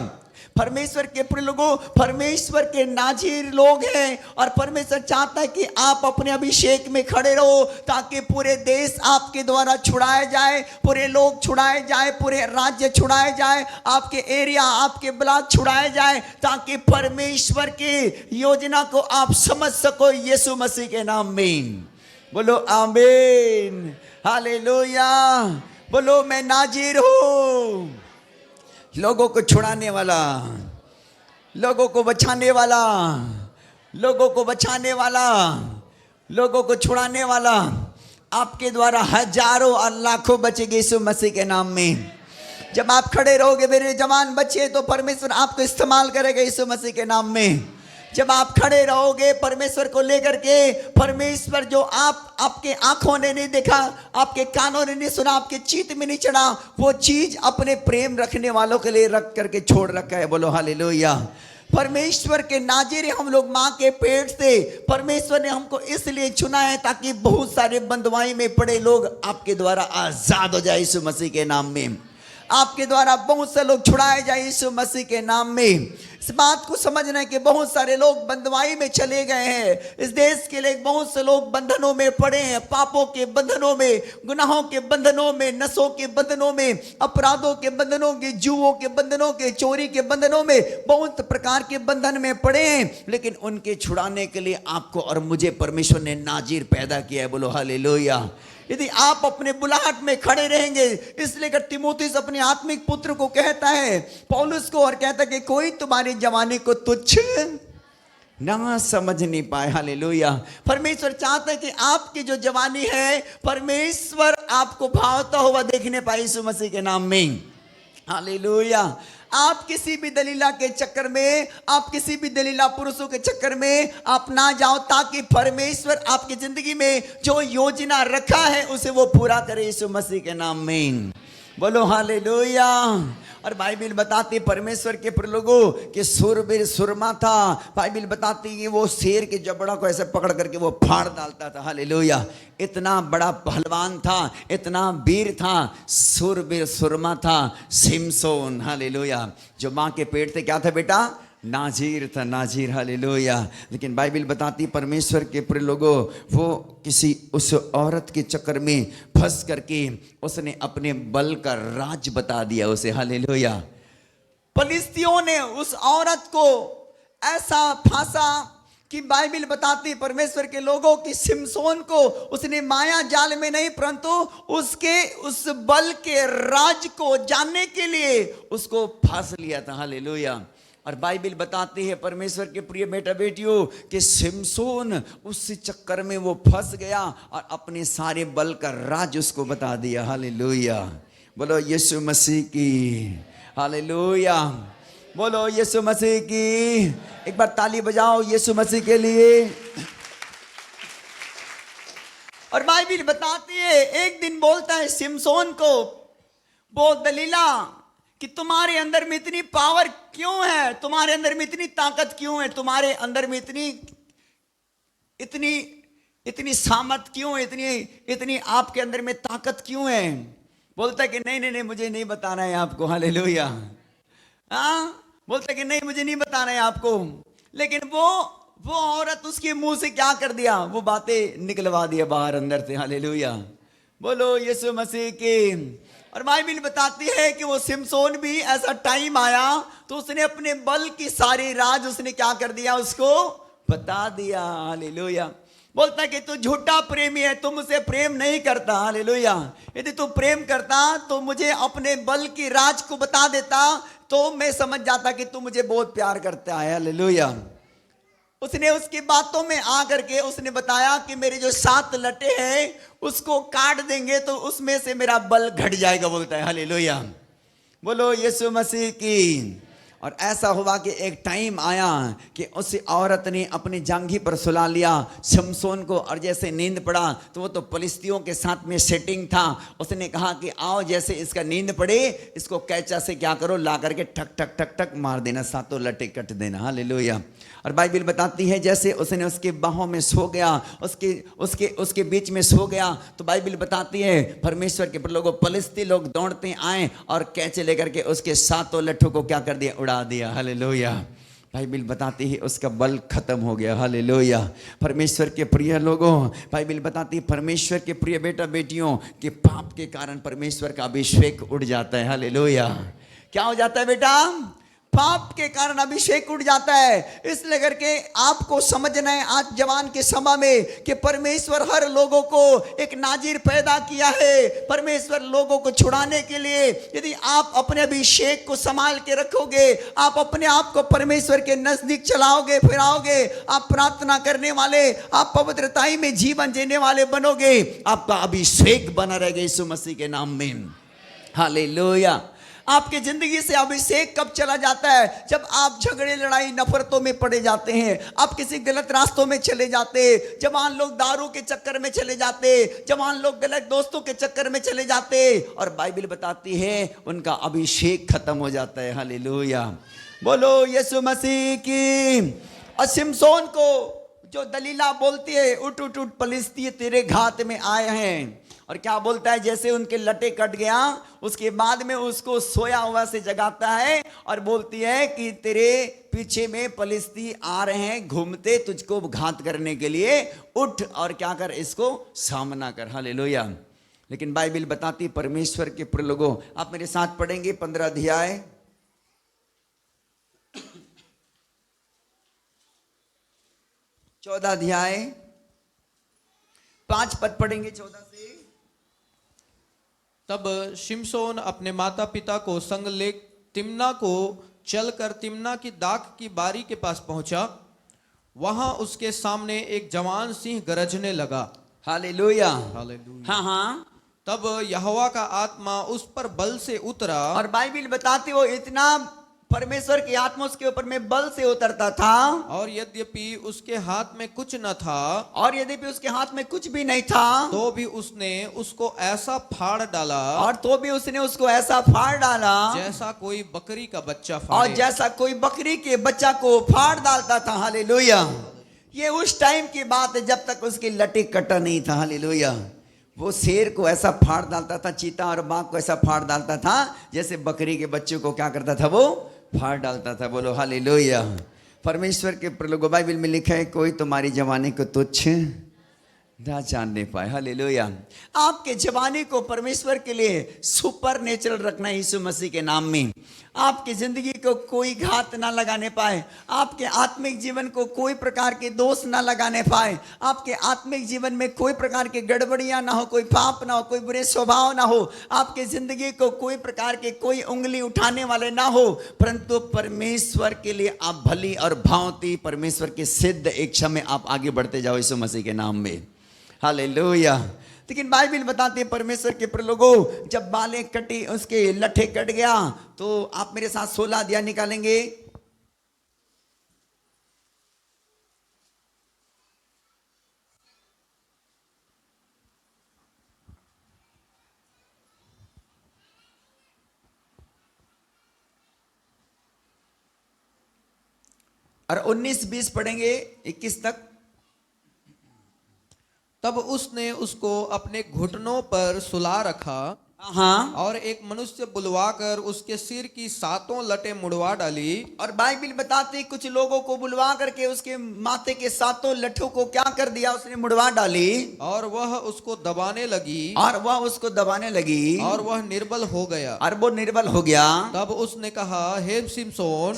परमेश्वर के प्रिय लोगों, परमेश्वर के नाजिर लोग हैं, और परमेश्वर चाहता है कि आप अपने अभिषेक में खड़े रहो ताकि पूरे देश आपके द्वारा छुड़ाए जाए, पूरे लोग छुड़ाए जाए, पूरे राज्य छुड़ाए जाए, आपके एरिया, आपके ब्लॉक छुड़ाए जाए, ताकि परमेश्वर की योजना को आप समझ सको यीशु मसीह के नाम में। बोलो आमीन। हालेलुया। बोलो मैं नाजिर हूं। लोगों को छुड़ाने वाला, लोगों को बचाने वाला, लोगों को बचाने वाला, लोगों को छुड़ाने वाला। आपके द्वारा हजारों और लाखों बचेंगे यीशु मसीह के नाम में। जब आप खड़े रहोगे मेरे जवान बच्चे, तो परमेश्वर आपको इस्तेमाल करेगा यीशु मसीह के नाम में। जब आप खड़े रहोगे परमेश्वर को लेकर के, परमेश्वर जो आपके आंखों ने नहीं देखा, आपके कानों ने नहीं सुना, आपके चित्त में नहीं चढ़ा, वो चीज अपने प्रेम रखने वालों के लिए रख करके छोड़ रखा है। बोलो हालेलुया। परमेश्वर के नाजिर हम लोग माँ के पेट से। परमेश्वर ने हमको इसलिए चुना है ताकि बहुत सारे बंधुआई में पड़े लोग आपके द्वारा आजाद हो जाए यीशु मसीह के नाम में। आपके द्वारा बहुत से लोग छुड़ाए जाए यीशु मसीह के नाम में। इस बात को समझना है कि बहुत सारे लोग बंधुआई में चले गए हैं। इस देश के लिए बहुत से लोग बंधनों में पड़े हैं, पापों के बंधनों में, गुनाहों के बंधनों में, नशों के बंधनों में, अपराधों के बंधनों के, जुओं के बंधनों के, चोरी के बंधनों में, बहुत प्रकार के बंधन में पड़े हैं। लेकिन उनके छुड़ाने के लिए आपको और मुझे परमेश्वर ने नाजीर पैदा किया है। बोलो हालेलुया। यदि आप अपने बुलाहट में खड़े रहेंगे, इसलिए कि तीमुथियुस अपने आत्मिक पुत्र को कहता है, पौलुस को, और कहता है कि कोई तुम्हारी जवानी को तुच्छ ना समझ नहीं पाए। हालेलुया। परमेश्वर चाहता है कि आपकी जो जवानी है, परमेश्वर आपको भावता हुआ देखने पाए यीशु मसीह के नाम में। हालेलुया। आप किसी भी दलीला के चक्कर में, आप किसी भी दलीला पुरुषों के चक्कर में आप ना जाओ, ताकि परमेश्वर आपकी जिंदगी में जो योजना रखा है उसे वो पूरा करे यीशु मसीह के नाम में। बोलो हालेलुया। और बाइबिल बताती है परमेश्वर के लोगों कि सूरबीर सुरमा था। बाइबिल बताती है वो शेर के जबड़ा को ऐसे पकड़ करके वो फाड़ डालता था। हालेलुया। इतना बड़ा पहलवान था, इतना वीर था, सूरबीर सुरमा था सिमसोन। हालेलुया। जो माँ के पेट से क्या था बेटा? नाजीर था, नाजीर। हालेलुया। लेकिन बाइबिल बताती परमेश्वर के प्रिय लोगों, वो किसी उस औरत के चक्कर में फंस करके उसने अपने बल का राज बता दिया उसे। हालेलुया। फलिस्तियों ने उस औरत को ऐसा फांसा कि बाइबिल बताती परमेश्वर के लोगों की सिमसोन को उसने माया जाल में नहीं, परंतु उसके उस बल के राज को जानने के लिए उसको फांस लिया था। हालेलुया। और बाइबिल बताती है परमेश्वर के प्रिय बेटा बेटियों कि सिमसोन उस चक्कर में वो फंस गया और अपने सारे बल का राज उसको बता दिया। हालेलुया। बोलो यीशु मसीह की। हालेलुया। बोलो यीशु मसीह की। एक बार ताली बजाओ यीशु मसीह के लिए। और बाइबिल बताती है एक दिन बोलता है सिमसोन को वो दलीला कि तुम्हारे अंदर में इतनी पावर क्यों है, तुम्हारे अंदर में इतनी ताकत क्यों है, तुम्हारे अंदर में इतनी सामर्थ क्यों है, इतनी आपके अंदर में ताकत क्यों है। बोलता है कि नहीं मुझे नहीं बताना है आपको। हालेलुया। बोलता है कि नहीं मुझे नहीं बताना है आपको। लेकिन वो औरत उसके मुंह से क्या कर दिया, वो बातें निकलवा दिया बाहर अंदर से। हालेलुया। बोलो यीशु मसीह की। और बाइबिल बताती है कि वो सिमसोन भी ऐसा टाइम आया तो उसने अपने बल की सारी राज उसने क्या कर दिया, उसको बता दिया। हालेलुया। बोलता है कि तू झूठा प्रेमी है, तू मुझसे प्रेम नहीं करता। हालेलुया। यदि तू प्रेम करता तो मुझे अपने बल की राज को बता देता, तो मैं समझ जाता कि तू मुझे बहुत प्यार करता है। हालेलुया। उसने उसकी बातों में आकर के उसने बताया कि मेरे जो 7 लटे हैं उसको काट देंगे तो उसमें से मेरा बल घट जाएगा। बोलता है हालेलुया। बोलो यीशु मसीह की। और ऐसा हुआ कि एक टाइम आया कि उस औरत ने अपनी जांघी पर सुला लिया सिमसोन को, और जैसे नींद पड़ा तो वो तो फलिस्तियों के साथ में सेटिंग था। उसने कहा कि आओ जैसे इसका नींद पड़े इसको कैचा से क्या करो ला करके ठक ठक ठक ठक मार देना, 7 लटे कट देना। हालेलुया। और बाइबिल बताती है जैसे उसने उसके बाहों में सो गया, उसके बीच में सो गया, तो बाइबिल बताती है परमेश्वर के लोगों फलिस्ती लोग दौड़ते आए और कैचे लेकर के उसके 7 लट्ठों को क्या कर दिया, उड़ा दिया। हालेलुया। बाइबिल बताती है उसका बल खत्म हो गया। हालेलुया। परमेश्वर के प्रिय लोगों, बाइबिल बताती है परमेश्वर के प्रिय बेटा बेटियों के पाप के कारण परमेश्वर का अभिषेक उड़ जाता है। हालेलुया। क्या हो जाता है बेटा? पाप के कारण अभिषेक उठ जाता है। इसलिए करके आपको समझना है आज जवान के समय में कि परमेश्वर हर लोगों को एक नाजीर पैदा किया है परमेश्वर लोगों को छुड़ाने के लिए। यदि आप अपने अभिषेक को संभाल के रखोगे, आप अपने आप को परमेश्वर के नजदीक चलाओगे फिराओगे, आप प्रार्थना करने वाले, आप पवित्रताई में जीवन जीने वाले बनोगे, आपका अभिषेक बना रहेगा यीशु मसीह के नाम में। हालेलुया। आपकी जिंदगी से अभिषेक कब चला जाता है? जब आप झगड़े लड़ाई नफरतों में पड़े जाते हैं, आप किसी गलत रास्तों में चले जाते, जवान लोग दारू के चक्कर में चले जाते, जवान लोग गलत दोस्तों के चक्कर में चले जाते, और बाइबिल बताती है उनका अभिषेक खत्म हो जाता है। हालेलुया। बोलो यीशु मसीह की। और सिमसोन को जो दलीला बोलती है, उठ उठ उठ फलिस्ती तेरे घात में आए हैं, और क्या बोलता है, जैसे उनके लटे कट गया उसके बाद में उसको सोया हुआ से जगाता है और बोलती है कि तेरे पीछे में फलिस्ती आ रहे हैं घूमते तुझको घात करने के लिए, उठ और क्या कर, इसको सामना कर। हालेलुया। लेकिन बाइबल बताती परमेश्वर के प्रिय लोगों, आप मेरे साथ पढ़ेंगे 15 अध्याय 14 अध्याय 5 पद पढ़ेंगे 14 से। तब शिमशोन अपने माता पिता को संग ले तिम्ना को चलकर तिम्ना की दाख की बारी के पास पहुंचा। वहां उसके सामने एक जवान सिंह गरजने लगा। हालेलुया। हालेलुया। हाँ हाँ। तब यहोवा का आत्मा उस पर बल से उतरा। और बाइबल बताती वो इतना परमेश्वर की आत्मा उसके ऊपर में बल से उतरता था, और यद्यपि उसके हाथ में कुछ न था, और यद्यपि उसके हाथ में कुछ भी नहीं था, तो भी उसने उसको ऐसा फाड़ डाला, और तो भी उसने उसको ऐसा फाड़ डाला जैसा कोई बकरी का बच्चा और फाड़े। जैसा कोई बकरी के बच्चा को फाड़ डालता था। हालेलुया। ये उस टाइम की बात है जब तक उसकी लटे कटा नहीं था। हालेलुया। वो शेर को ऐसा फाड़ डालता था, चीता और बाघ को ऐसा फाड़ डालता था जैसे बकरी के बच्चों को क्या करता था, वो फाड़ डालता था। बोलो हालेलुया। परमेश्वर के प्रलोग बाइबल में लिखा है, कोई तुम्हारी जवानी को तुच्छ ना जानने पाए। हालेलुया। आपके जवानी को परमेश्वर के लिए सुपर नेचुरल रखना यीशु मसीह के नाम में। आपकी जिंदगी को कोई घात ना लगाने पाए, आपके आत्मिक जीवन को कोई प्रकार के दोष ना लगाने पाए, आपके आत्मिक जीवन में कोई प्रकार की गड़बड़ियां ना हो, कोई पाप ना हो, कोई बुरे स्वभाव ना हो, आपके जिंदगी को कोई प्रकार के कोई उंगली उठाने वाले ना हो, परंतु परमेश्वर के लिए आप भली और भांति परमेश्वर के सिद्ध इच्छा में आप आगे बढ़ते जाओ यीशु मसीह के नाम में। हालेलुया। लेकिन बाइबल बताते हैं परमेश्वर के प्रलोगों, जब बालें कटी, उसके लठे कट गया, तो आप मेरे साथ 16 अध्याय निकालेंगे। और 19-20 पढ़ेंगे 21 तक। तब उसने उसको अपने घुटनों पर सुला रखा, हाँ। और एक मनुष्य बुलवाकर उसके सिर की 7 लटें मुड़वा डाली। और बाइबल बताते कुछ लोगों को बुलवा करके उसके माथे के 7 लठों को क्या कर दिया, उसने मुड़वा डाली, और वह उसको दबाने लगी, और वह उसको दबाने लगी, और वह निर्बल हो गया। और वो निर्बल हो गया। तब उसने कहा, हे शिमशोन,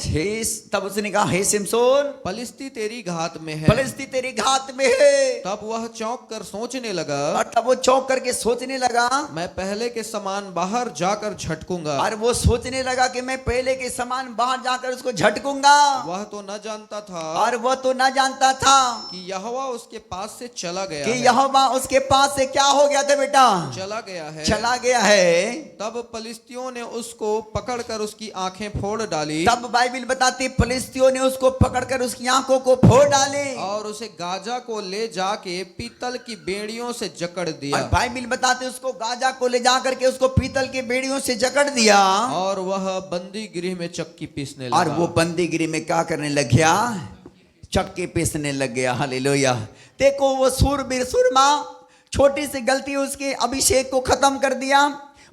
तब उसने कहा, हे शिमशोन, फलिस्ती तेरी घात में है। फलिस्ती तेरी घात में है। तब वह चौंक कर सोचने लगा, और तब वो चौंक करके सोचने लगा, मैं पहले के समान बाहर जाकर झटकूंगा। और वो सोचने लगा कि मैं पहले के समान बाहर जाकर उसको झटकूंगा। वह तो न जानता था, और वह तो न जानता था कि यहोवा उसके पास से चला गया कि है। यहोवा उसके पास से क्या हो गया था बेटा, चला गया है। चला गया है। तब फलिस्तियों ने उसको पकड़कर उसकी आंखें फोड़ डाली। तब बाइबल बताती फलिस्तियों ने उसको पकड़कर उसकी आंखों को फोड़ डाले, और उसे गाजा को ले जाके पीतल की बेड़ियों से जकड़ दिया। और बाइबल बताते उसको गाजा को ले जाकर के उसको पीतल की बेड़ियों से जकड़ दिया, और वह बंदी गृह में चक्की पीसने लगा। और वो बंदी गृह में क्या करने लग गया, चक्की पीसने लग गया। हालेलुया। देखो वो सूरबीर सुरमा, छोटी सी गलती उसके अभिषेक को खत्म कर दिया।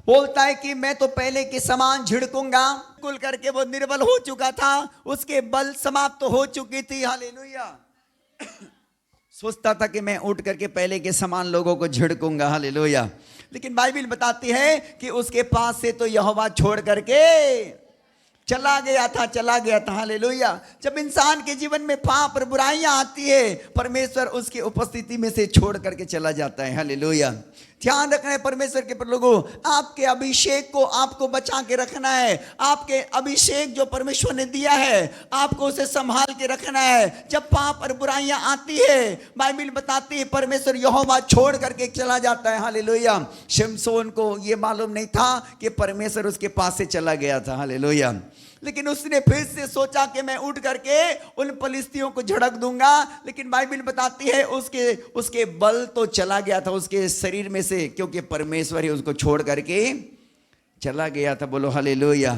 बोलता है कि मैं तो पहले के समान झिड़कूंगा। कुल करके वो निर्बल हो चुका था, उसके बल समाप्त हो चुकी थी। हालेलुया। सोचता था कि मैं उठ करके पहले के समान लोगों को झिड़कूंगा। हालेलुया। लेकिन बाइबल बताती है कि उसके पास से तो यहोवा छोड़ करके चला गया था। हालेलुया। जब इंसान के जीवन में पाप और बुराइयां आती है, परमेश्वर उसकी उपस्थिति में से छोड़ करके चला जाता है। हालेलुया। ध्यान रखना है परमेश्वर के लोगों, आपके अभिषेक को आपको बचा के रखना है। आपके अभिषेक जो परमेश्वर ने दिया है, आपको उसे संभाल के रखना है। जब पाप और बुराइयां आती है, बाइबल बताती है परमेश्वर यहोवा छोड़ करके चला जाता है। हालेलुया। शिमशोन को यह मालूम नहीं था कि परमेश्वर उसके पास से चला गया था। हालेलुया। लेकिन उसने फिर से सोचा कि मैं उठ करके उन फलिस्तियों को झड़क दूंगा। लेकिन बाइबल बताती है उसके बल तो चला गया था उसके शरीर में से, क्योंकि परमेश्वर ही उसको छोड़ करके चला गया था। बोलो हालेलुया।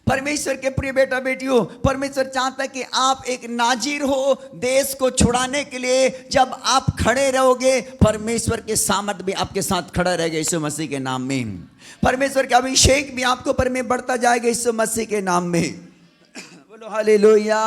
परमेश्वर के प्रिय बेटा बेटियों, परमेश्वर चाहता है कि आप एक नाजीर हो देश को छुड़ाने के लिए। जब आप खड़े रहोगे, परमेश्वर के सामर्थ भी आपके साथ खड़ा रहेगा यीशु मसीह के नाम में। परमेश्वर का अभिषेक भी आपके ऊपर में बढ़ता जाएगा यीशु मसीह के नाम में। बोलो हालेलुया,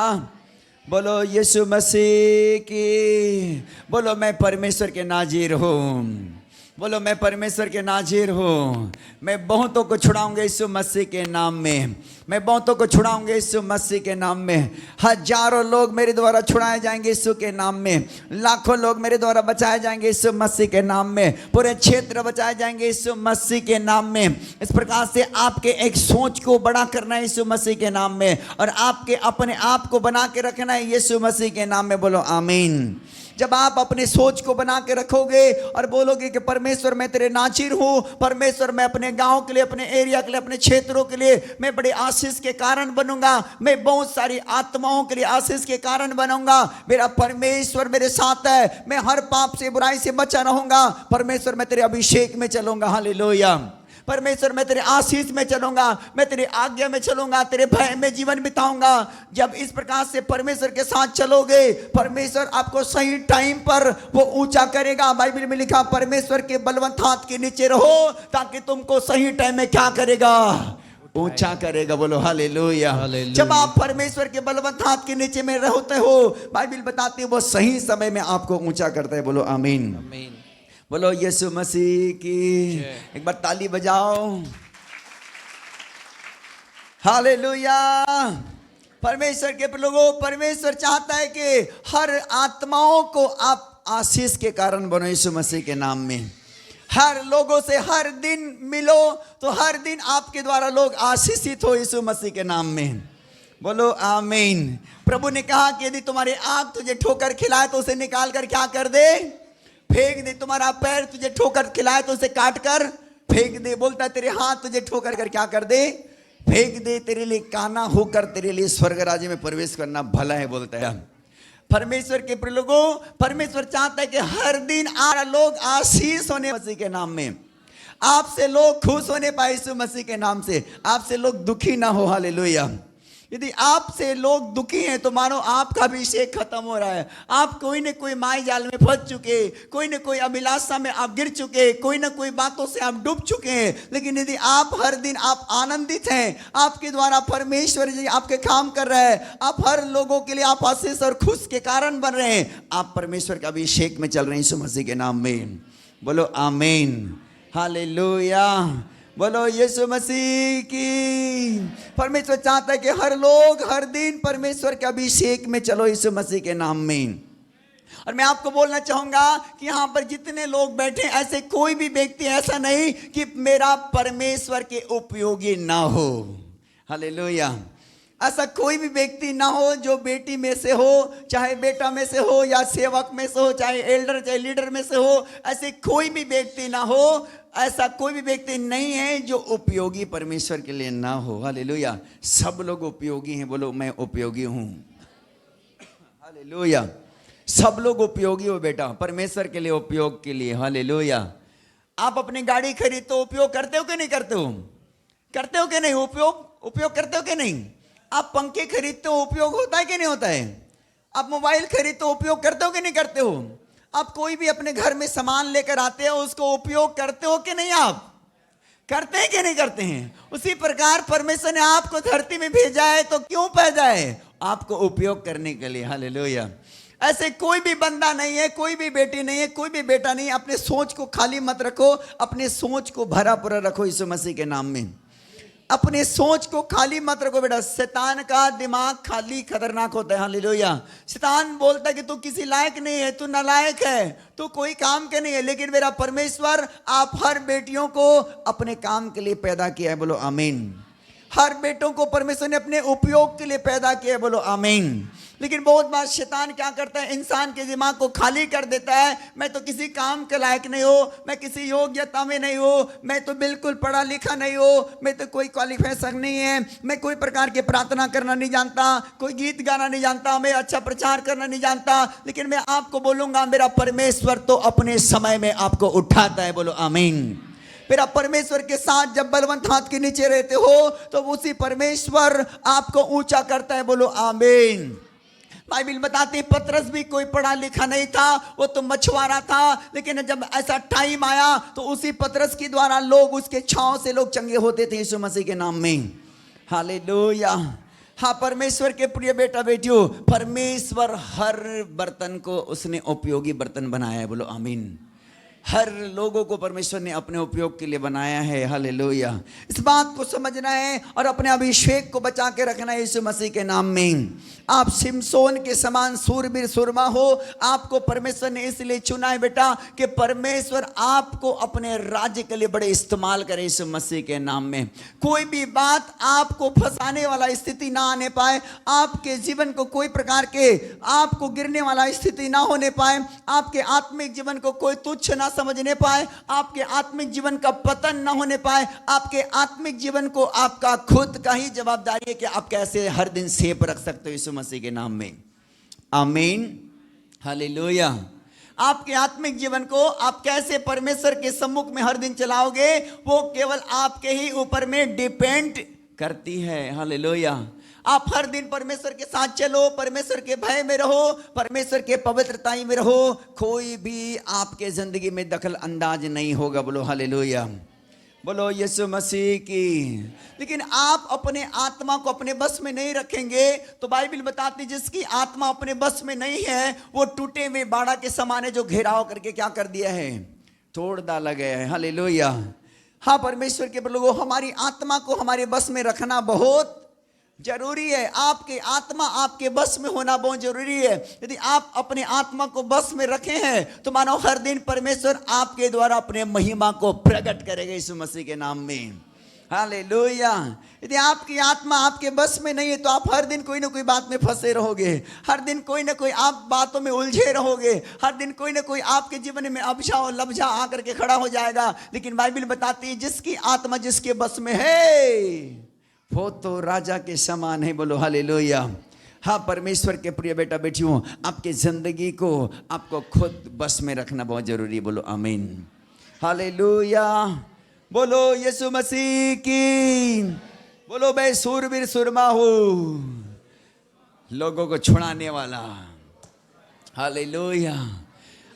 बोलो यीशु मसीह की, बोलो मैं परमेश्वर के नाजीर हूँ, बोलो मैं परमेश्वर के नाजीर हूँ। मैं बहुतों को छुड़ाऊंगा यीशु मसीह के नाम में, मैं बहुतों को छुड़ाऊंगा यीशु मसीह के नाम में। हजारों लोग मेरे द्वारा छुड़ाए जाएंगे यीशु के नाम में, लाखों लोग मेरे द्वारा बचाए जाएंगे यीशु मसीह के नाम में, पूरे क्षेत्र बचाए जाएंगे यीशु मसीह के नाम में। इस प्रकार से आपके एक सोच को बड़ा करना है यीशु मसीह के नाम में, और आपके अपने आप को बना के रखना है यीशु मसीह के नाम में। बोलो आमीन। जब आप अपने सोच को बना के रखोगे और बोलोगे कि परमेश्वर मैं तेरे नाज़ीर हूँ, परमेश्वर मैं अपने गांव के लिए, अपने एरिया के लिए, अपने क्षेत्रों के लिए मैं बड़े आशीष के कारण बनूंगा, मैं बहुत सारी आत्माओं के लिए आशीष के कारण बनूंगा, मेरा परमेश्वर मेरे साथ है, मैं हर पाप से बुराई से बचा रहूंगा, परमेश्वर मैं तेरे अभिषेक में चलूंगा, हालेलुया। परमेश्वर मैं तेरे आशीष में चलूंगा, मैं तेरे आज्ञा में चलूंगा, तेरे भय में जीवन बिताऊंगा। जब इस प्रकार से परमेश्वर के साथ चलोगे, परमेश्वर आपको सही टाइम पर वो ऊंचा करेगा। बाइबल में लिखा परमेश्वर के बलवंत हाथ के नीचे रहो ताकि तुमको सही टाइम में क्या करेगा, ऊंचा करेगा। बोलो हालेलुया। जब आप परमेश्वर के बलवंत हाथ के नीचे में रहते हो, बाइबल बताती है वो सही समय में आपको ऊंचा करता है। बोलो आमीन, आमीन। बोलो यीशु मसीह की, एक बार ताली बजाओ, हालेलुया। परमेश्वर के लोगों, परमेश्वर चाहता है कि हर आत्माओं को आप आशीष के कारण बनो यीशु मसीह के नाम में। हर लोगों से हर दिन मिलो तो हर दिन आपके द्वारा लोग आशीषित हो यीशु मसीह के नाम में। बोलो आमीन। प्रभु ने कहा कि यदि तुम्हारे आंख तुझे ठोकर खिलाए तो उसे निकाल कर क्या कर दे, फेंक दे। तुम्हारा पैर तुझे ठोकर खिलाए तो उसे काट कर फेंक दे। बोलता है तेरे हाथ तुझे ठोकर कर क्या कर दे, फेंक दे। तेरे लिए काना होकर तेरे लिए स्वर्ग राज्य में प्रवेश करना भला है, बोलता है परमेश्वर के प्रिय लोगों। परमेश्वर चाहता है कि हर दिन लोग आशीष होने मसीह के नाम में, आपसे लोग खुश होने पाए यीशु मसीह के नाम से, आपसे लोग दुखी ना हो, हालेलुया। यदि आपसे लोग दुखी हैं तो मानो आपका अभिषेक खत्म हो रहा है। आप कोई न कोई माय जाल में फंस चुके, कोई न कोई अभिलाषा में आप गिर चुके, कोई न कोई बातों से आप डूब चुके हैं। लेकिन यदि आप हर दिन आप आनंदित हैं, आपके द्वारा परमेश्वर जी आपके काम कर रहे हैं, आप हर लोगों के लिए आप आशीष और खुश के कारण बन रहे हैं, आप परमेश्वर के अभिषेक में चल रहे हैं यीशु मसीह के नाम में। बोलो आमीन, हालेलुया। बोलो यीशु मसीह की। परमेश्वर चाहता है कि हर लोग हर दिन परमेश्वर के अभिषेक में चलो यीशु मसीह के नाम में। और मैं आपको बोलना चाहूंगा कि यहाँ पर जितने लोग बैठे, ऐसे कोई भी व्यक्ति ऐसा नहीं कि मेरा परमेश्वर के उपयोगी ना हो, हालेलुया। ऐसा कोई भी व्यक्ति ना हो जो बेटी में से हो, चाहे बेटा में से हो, या सेवक में से हो, चाहे एल्डर चाहे लीडर में से हो, ऐसे कोई भी व्यक्ति ना हो। ऐसा कोई भी व्यक्ति नहीं है जो उपयोगी परमेश्वर के लिए ना हो, हालेलुया। सब लोग उपयोगी हैं। बोलो मैं उपयोगी हूँ, हालेलुया। सब लोग उपयोगी हो बेटा, परमेश्वर के लिए, उपयोग के लिए, हालेलुया। आप अपनी गाड़ी खरीदते हो, उपयोग करते हो कि नहीं करते हो? करते हो कि नहीं? उपयोग करते हो कि नहीं? आप पंखे खरीदते हो, उपयोग होता है कि नहीं होता है? आप मोबाइल खरीदते हो, उपयोग करते हो कि नहीं करते हो? आप कोई भी अपने घर में सामान लेकर आते हो, उसको उपयोग करते हो कि नहीं? आप करते हैं कि नहीं करते हैं? उसी प्रकार परमेश्वर ने आपको धरती में भेजा है तो क्यों भेजा है? आपको उपयोग करने के लिए, हालेलुया। ऐसे कोई भी बंदा नहीं है, कोई भी बेटी नहीं है, कोई भी बेटा नहीं है। अपने सोच को खाली मत रखो, अपने सोच को भरा पूरा रखो यीशु मसीह के नाम में। अपने सोच को खाली मत रखो बेटा। शैतान का दिमाग खाली खतरनाक होता है, हालेलुया। शैतान बोलता है कि तू किसी लायक नहीं है, तू नालायक है, तू कोई काम के नहीं है। लेकिन मेरा परमेश्वर आप हर बेटियों को अपने काम के लिए पैदा किया है, बोलो आमीन। हर बेटों को परमेश्वर ने अपने उपयोग के लिए पैदा किया है, बोलो आमीन। लेकिन बहुत बार शैतान क्या करता है, इंसान के दिमाग को खाली कर देता है। मैं तो किसी काम के लायक नहीं हो, मैं किसी योग्यता में नहीं हो, मैं तो बिल्कुल पढ़ा लिखा नहीं हो, मैं तो कोई क्वालिफिकेशन नहीं है, मैं कोई प्रकार की प्रार्थना करना नहीं जानता, कोई गीत गाना नहीं जानता, मैं अच्छा प्रचार करना नहीं जानता। लेकिन मैं आपको बोलूंगा, मेरा परमेश्वर तो अपने समय में आपको उठाता है, बोलो आमीन। फिर आप परमेश्वर के साथ जब बलवंत हाथ के नीचे रहते हो तो उसी परमेश्वर आपको ऊंचा करता है। बोलो आमीन। बाइबल बताती है पतरस भी कोई पढ़ा लिखा नहीं था, वो तो मछुआरा था, लेकिन जब ऐसा टाइम आया तो उसी पतरस के द्वारा लोग, उसके छांव से लोग चंगे होते थे यीशु मसीह के नाम में। हालेलुया। हाँ परमेश्वर के प्रिय बेटा बेटियों, परमेश्वर हर बर्तन को उसने उपयोगी बर्तन बनाया है। बोलो आमीन। हर लोगों को परमेश्वर ने अपने उपयोग के लिए बनाया है। हालेलुया। इस बात को समझना है और अपने अभिषेक को बचा के रखना है यीशु मसीह के नाम में। आप सिमसोन के समान सूरबीर सुरमा हो। आपको परमेश्वर ने इसलिए चुना है बेटा कि परमेश्वर आपको अपने राज्य के लिए बड़े इस्तेमाल करे यीशु मसीह के नाम में। कोई भी बात आपको फंसाने वाला स्थिति ना आने पाए, आपके जीवन को कोई प्रकार के आपको गिरने वाला स्थिति ना होने पाए, आपके आत्मिक जीवन को कोई तुच्छ ना समझने पाए, आपके आत्मिक जीवन का पतन ना होने पाए। आपके आत्मिक जीवन को आपका खुद का ही जवाबदारी है कि आप कैसे हर दिन सेफ रख सकते हो यीशु मसीह के नाम में। आमीन। हालेलुया। आपके आत्मिक जीवन को आप कैसे परमेश्वर के सम्मुख में हर दिन चलाओगे, वो केवल आपके ही ऊपर में डिपेंड करती है। हालेलुया। आप हर दिन परमेश्वर के साथ चलो, परमेश्वर के भय में रहो, परमेश्वर के पवित्रताई में रहो, कोई भी आपके जिंदगी में दखल अंदाज नहीं होगा। बोलो हालेलुया। बोलो यीशु मसीह की। लेकिन आप अपने आत्मा को अपने बस में नहीं रखेंगे तो बाइबल बताती जिसकी आत्मा अपने बस में नहीं है वो टूटे हुए बाड़ा के समान है, जो घेराव करके क्या कर दिया है, तोड़ डाला गया है। हालेलुया। हाँ परमेश्वर के लोगों, हमारी आत्मा को हमारे बस में रखना बहुत जरूरी है। आपके आत्मा आपके बस में होना बहुत जरूरी है। यदि आप अपने आत्मा को बस में रखे हैं तो मानो हर दिन परमेश्वर आपके द्वारा अपने महिमा को प्रकट करेगा यीशु मसीह के नाम में। हालेलुया। यदि आपकी आत्मा आपके बस में नहीं है तो आप हर दिन कोई ना कोई बात में फंसे रहोगे, हर दिन कोई ना कोई आप बातों में उलझे रहोगे, हर दिन कोई ना कोई आपके जीवन में अबझा और लब्झा आकर के खड़ा हो जाएगा। लेकिन बाइबल बताती है जिसकी आत्मा जिसके बस में है वो तो राजा के समान है। बोलो हालेलुया। हाँ परमेश्वर के प्रिय बेटा बेटियों, आपके जिंदगी को आपको खुद बस में रखना बहुत जरूरी है। बोलो आमीन। हालेलुया। बोलो यीशु मसीह की। बोलो मैं सूरबीर सुरमा हूँ, लोगों को छुड़ाने वाला। हालेलुया।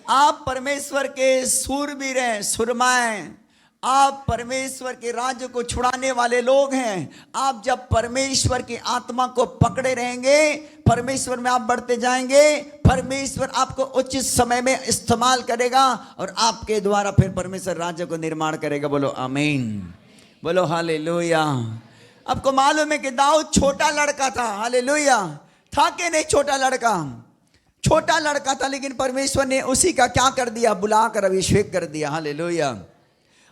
आप परमेश्वर के सूरबीर हैं, सुरमा हैं। आप परमेश्वर के राज्य को छुड़ाने वाले लोग हैं। आप जब परमेश्वर की आत्मा को पकड़े रहेंगे, परमेश्वर में आप बढ़ते जाएंगे, परमेश्वर आपको उचित समय में इस्तेमाल करेगा और आपके द्वारा फिर परमेश्वर राज्य को निर्माण करेगा। बोलो आमीन। बोलो हालेलुया। आपको मालूम है कि दाऊद छोटा लड़का था। हालेलुया। था कि नहीं? छोटा लड़का था, लेकिन परमेश्वर ने उसी का क्या कर दिया, बुलाकर अभिषेक कर दिया। हालेलुया।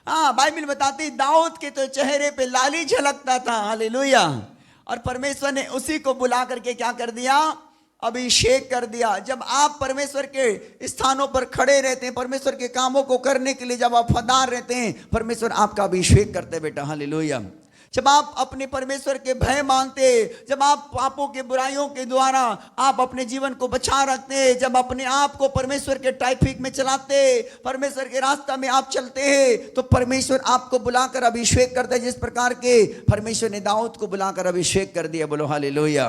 हाँ बाइबल बताती दाऊद के तो चेहरे पे लाली झलकता था। हालेलुया। और परमेश्वर ने उसी को बुला करके क्या कर दिया, अभिषेक कर दिया। जब आप परमेश्वर के स्थानों पर खड़े रहते हैं, परमेश्वर के कामों को करने के लिए जब आप वफादार रहते हैं, परमेश्वर आपका अभिषेक करते हैं बेटा। हालेलुया। जब आप अपने परमेश्वर के भय मानते, जब आप पापों के बुराइयों के द्वारा आप अपने जीवन को बचा रखते, जब अपने आप को परमेश्वर के ट्रैफिक में चलाते, परमेश्वर के रास्ता में आप चलते हैं, तो परमेश्वर आपको बुलाकर अभिषेक करता है। जिस प्रकार के परमेश्वर ने दाऊद को बुलाकर अभिषेक कर दिया। बोलो हालेलुया।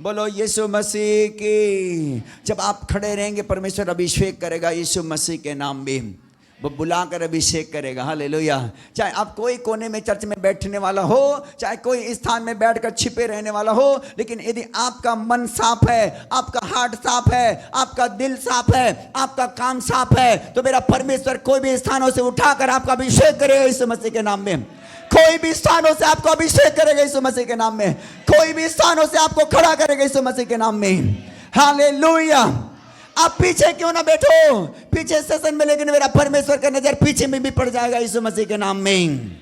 बोलो यीशु मसीह की। जब आप खड़े रहेंगे परमेश्वर अभिषेक करेगा यीशु मसीह के नाम में, वो बुलाकर अभिषेक करेगा। हालेलुया। चाहे आप कोई कोने में चर्च में बैठने वाला हो, चाहे कोई स्थान में बैठकर छिपे रहने वाला हो, लेकिन यदि आपका मन साफ है, आपका हार्ट साफ है, आपका दिल साफ है, आपका काम साफ है, तो मेरा परमेश्वर कोई भी स्थानों से उठाकर आपका अभिषेक करेगा यीशु मसीह के नाम में। कोई भी स्थानों से आपको अभिषेक करेगा यीशु मसीह के नाम में। कोई भी स्थानों से आपको खड़ा करेगा यीशु मसीह के नाम में। हालेलुया। आप पीछे क्यों ना बैठो, पीछे सेशन में, लेकिन मेरा परमेश्वर का नजर पीछे में भी पड़ जाएगा यीशु मसीह के नाम में।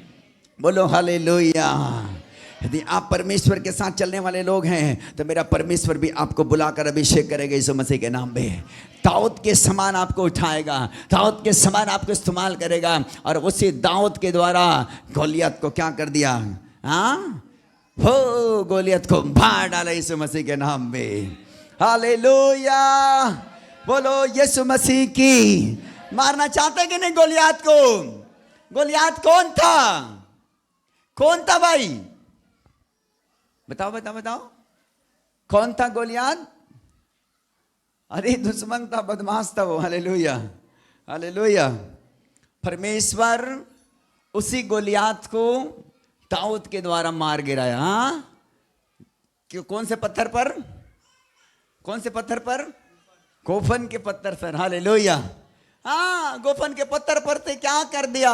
बोलो हालेलुया। यदि आप परमेश्वर के साथ चलने वाले लोग हैं तो मेरा परमेश्वर भी आपको बुलाकर अभिषेक करेगा यीशु मसीह के नाम में। दाऊद के समान आपको उठाएगा, दाऊद के समान आपको इस्तेमाल करेगा। और उसी दाऊद के द्वारा गोलियत को क्या कर दिया, हाँ हो गोलियत को मार डाला यीशु मसीह के नाम में। हालेलुया। बोलो यीशु मसीह की। मारना चाहते कि नहीं गोलियत को? गोलियात कौन था? कौन था भाई? बताओ बताओ बताओ, कौन था गोलियात? अरे दुश्मन था, बदमाश था वो। Hallelujah, hallelujah. परमेश्वर उसी गोलियात को दाऊद के द्वारा मार गिराया। हाँ, क्यों? कौन से पत्थर पर? कौन से पत्थर पर? गोफन के पत्थर पर। हालेलुया। हाँ, गोफन के पत्थर पर से क्या कर दिया?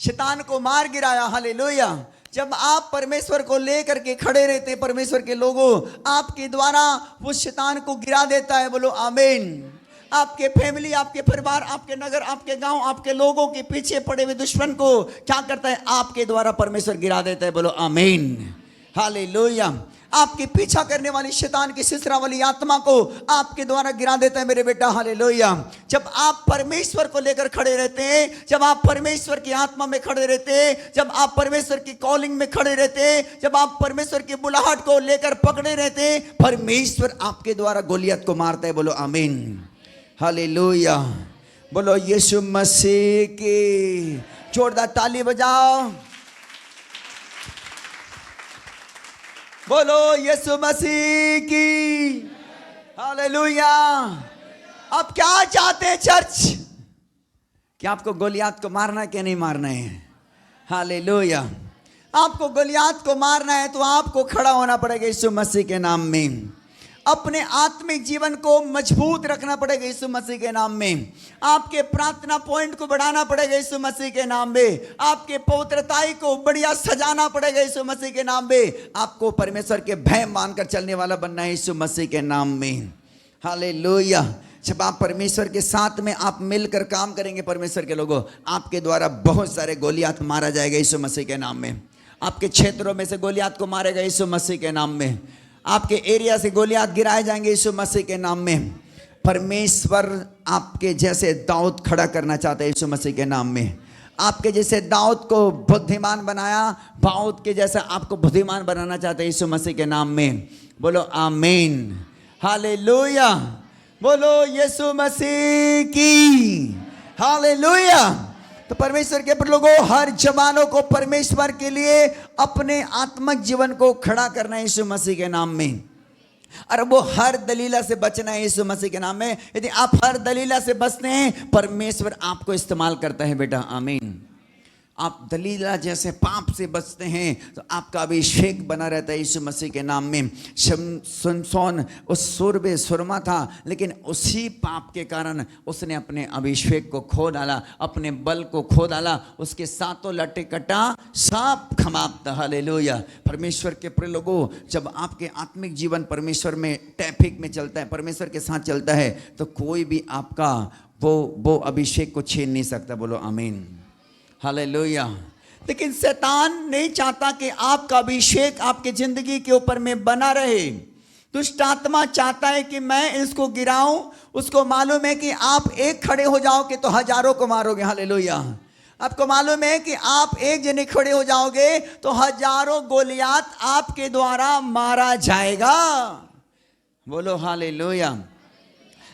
शैतान को मार गिराया। हालेलुया। जब आप परमेश्वर को लेकर के खड़े रहते, परमेश्वर के लोगों, आपके द्वारा वो शैतान को गिरा देता है। बोलो आमीन। आपके फैमिली, आपके परिवार, आपके नगर, आपके गांव, आपके लोगों के पीछे पड़े हुए दुश्मन को क्या करता है? आपके द्वारा परमेश्वर गिरा देता है। बोलो आमीन, हालेलुया। आपके पीछा करने वाली शैतान की सिसरा वाली आत्मा को आपके द्वारा गिरा देता है मेरे बेटा। हालेलुया। जब आप परमेश्वर को लेकर खड़े रहते हैं, जब आप परमेश्वर की आत्मा में खड़े रहते हैं, जब आप परमेश्वर की कॉलिंग में खड़े रहते हैं, जब आप परमेश्वर की बुलाहट को लेकर पकड़े रहते हैं, परमेश्वर आपके द्वारा गोलियत को मारता है। बोलो आमीन, हालेलुया। बोलो यीशु मसीह की। जोरदार ताली बजाओ। बोलो यीशु मसीह की। हालेलुया। अब क्या चाहते हैं चर्च? क्या आपको गोलियात को मारना है कि नहीं मारना है? हालेलुया। आपको गोलियात को मारना है तो आपको खड़ा होना पड़ेगा यीशु मसीह के नाम में। अपने आत्मिक जीवन को मजबूत रखना पड़ेगा यीशु मसीह के नाम में। आपके प्रार्थना पॉइंट को बढ़ाना पड़ेगा यीशु मसीह के नाम में। आपके पवित्रताई को बढ़िया सजाना पड़ेगा यीशु मसीह के नाम में। आपको परमेश्वर के भय मानकर चलने वाला बनना है यीशु मसीह के नाम में। हालेलुया। जब आप परमेश्वर के साथ में आप मिलकर काम करेंगे, परमेश्वर के लोगों, आपके द्वारा बहुत सारे गोलियात मारा जाएगा यीशु मसीह के नाम में। आपके क्षेत्रों में से गोलियात को मारेगा यीशु मसीह के नाम में। आपके एरिया से गोलियात गिराए जाएंगे यीशु मसीह के नाम में। परमेश्वर आपके जैसे दाऊद खड़ा करना चाहता है यीशु मसीह के नाम में। आपके जैसे दाऊद को बुद्धिमान बनाया, दाऊद के जैसा आपको बुद्धिमान बनाना चाहता है यीशु मसीह के नाम में। बोलो आमीन, हालेलुया। बोलो यीशु मसीह की। हालेलुया। तो परमेश्वर के लोगों, हर जवानों को परमेश्वर के लिए अपने आत्मिक जीवन को खड़ा करना है यीशु मसीह के नाम में। और वो हर दलीला से बचना है यीशु मसीह के नाम में। यदि आप हर दलीला से बचते हैं, परमेश्वर आपको इस्तेमाल करता है बेटा। आमीन। आप दलीला जैसे पाप से बचते हैं तो आपका अभिषेक बना रहता है यीशु मसीह के नाम में। सुनसोन उस सुर में सुरमा था, लेकिन उसी पाप के कारण उसने अपने अभिषेक को खो डाला, अपने बल को खो डाला। उसके सातों लट्टे कटा, सब खमाप्त। हालेलुया। परमेश्वर के प्रिय लोगों, जब आपके आत्मिक जीवन परमेश्वर में ट्रैफिक में चलता है, परमेश्वर के साथ चलता है, तो कोई भी आपका वो अभिषेक को छीन नहीं सकता। बोलो आमीन, हालेलुया। लेकिन शैतान नहीं चाहता कि आपका अभिषेक आपके जिंदगी के ऊपर में बना रहे। दुष्ट आत्मा चाहता है कि मैं इसको गिराऊं। उसको मालूम है कि आप एक खड़े हो जाओगे तो हजारों को मारोगे। हालेलुया। आपको मालूम है कि आप एक जने खड़े हो जाओगे तो हजारों गोलियात आपके द्वारा मारा जाएगा। बोलो हालेलुया।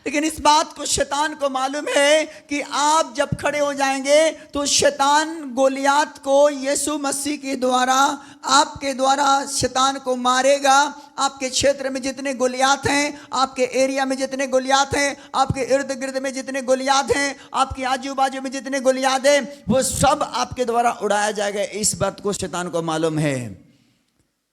लेकिन इस बात को शैतान को मालूम है कि आप जब खड़े हो जाएंगे तो शैतान गोलियात को यीशु मसीह के द्वारा, आपके द्वारा शैतान को मारेगा। आपके क्षेत्र में जितने गोलियात हैं, आपके एरिया में जितने गोलियात हैं, आपके इर्द गिर्द में जितने गोलियात हैं, आपके आजू बाजू में जितने गोलियात हैं, वो सब आपके द्वारा उड़ाया जाएगा। इस बात को शैतान को मालूम है।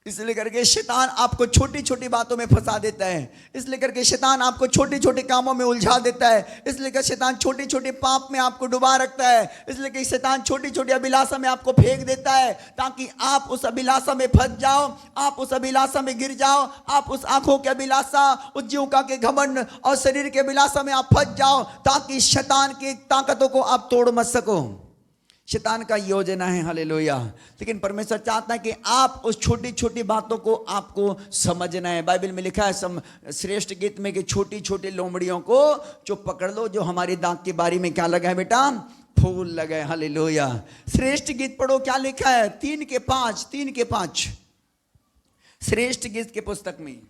इसलिए करके शैतान आपको छोटी छोटी बातों में फंसा देता है। इसलिए करके शैतान आपको छोटे छोटे कामों में उलझा देता है। इसलिए कि शैतान छोटे छोटे पाप में आपको डुबा रखता है। इसलिए कि शैतान छोटी छोटी अभिलाषा में आपको फेंक देता है, ताकि आप उस अभिलाषा में फंस जाओ, आप उस अभिलाषा में गिर जाओ, आप उस आंखों की अभिलाषा, उस जीविका के घमंड और शरीर के अभिलाषा में आप फंस जाओ, ताकि शैतान की ताकतों को आप तोड़ मत सको। शैतान का योजना है। हालेलुया। लेकिन परमेश्वर चाहता है कि आप उस छोटी छोटी बातों को आपको समझना है। बाइबल में लिखा है श्रेष्ठ गीत में कि छोटी छोटी लोमड़ियों को जो पकड़ लो, जो हमारी दांत की बारी में क्या लगा है बेटा? फूल लगा है। हालेलुया। श्रेष्ठ गीत पढ़ो, क्या लिखा है? 3:5 श्रेष्ठ गीत के पुस्तक में।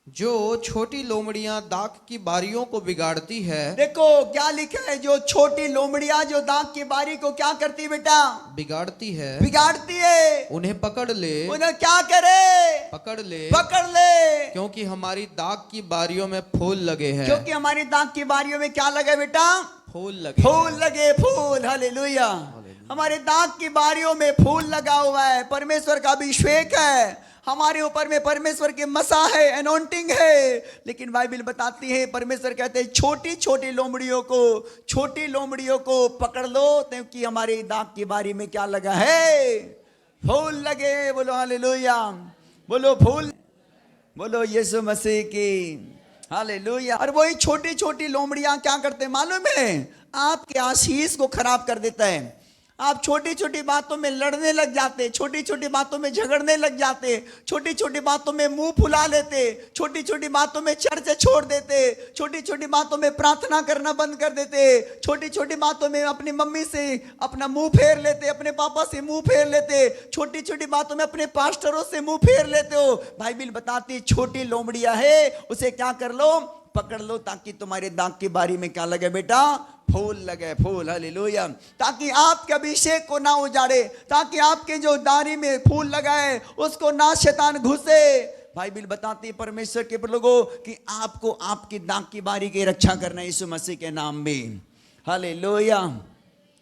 जो छोटी लोमड़ियां दाख की बारियों को बिगाड़ती है, देखो क्या लिखा है, जो छोटी लोमड़ियां जो दाख की बारी को क्या करती बेटा, बिगाड़ती है, बिगाड़ती है। उन्हें पकड़ ले, उन्हें क्या करे, पकड़ ले, पकड़ ले, क्योंकि हमारी दाख की बारियों में फूल लगे हैं। क्योंकि हमारी दाख की बारियों में क्या लगे बेटा, फूल लगे, फूल लगे, फूल। हालेलुया। हमारे दाख की बारियों में फूल लगा हुआ है, परमेश्वर का अभिषेक है हमारे ऊपर में, परमेश्वर की मसा है, एनॉन्टिंग है। लेकिन बाइबल बताती है, परमेश्वर कहते हैं छोटी छोटी लोमड़ियों को, छोटी लोमड़ियों को पकड़ लो, क्योंकि हमारी दाख की बारी में क्या लगा है, फूल लगे। बोलो हालेलुया, बोलो फूल, बोलो यीशु मसीह की हालेलुया। और वही छोटी छोटी लोमड़ियां क्या करते हैं मालूम है, आपके आशीष को खराब कर देता है। आप छोटी छोटी बातों में लड़ने लग जाते, छोटी छोटी बातों में झगड़ने लग जाते, छोटी छोटी बातों में मुंह फुला लेते, छोटी छोटी बातों में चर्च छोड़ देते, छोटी छोटी बातों में प्रार्थना करना बंद कर देते, छोटी छोटी बातों में अपनी मम्मी से अपना मुंह फेर लेते, अपने पापा से मुंह फेर लेते, छोटी छोटी बातों में अपने पास्टरों से मुंह फेर लेते हो। बाइबल बताती छोटी लोमड़िया है, उसे क्या कर लो, पकड़ लो, ताकि तुम्हारे दाग की बारी में क्या लगे बेटा, फूल लगे, फूल। हालेलुया। ताकि आपके अभिषेक को ना उजाड़े, ताकि आपके जो दारी में फूल लगाए उसको ना शैतान घुसे। बाइबल बताती है परमेश्वर के लोगों कि आपको आपकी दाग की बारी की रक्षा करना है यीशु मसीह के नाम में। हालेलुया,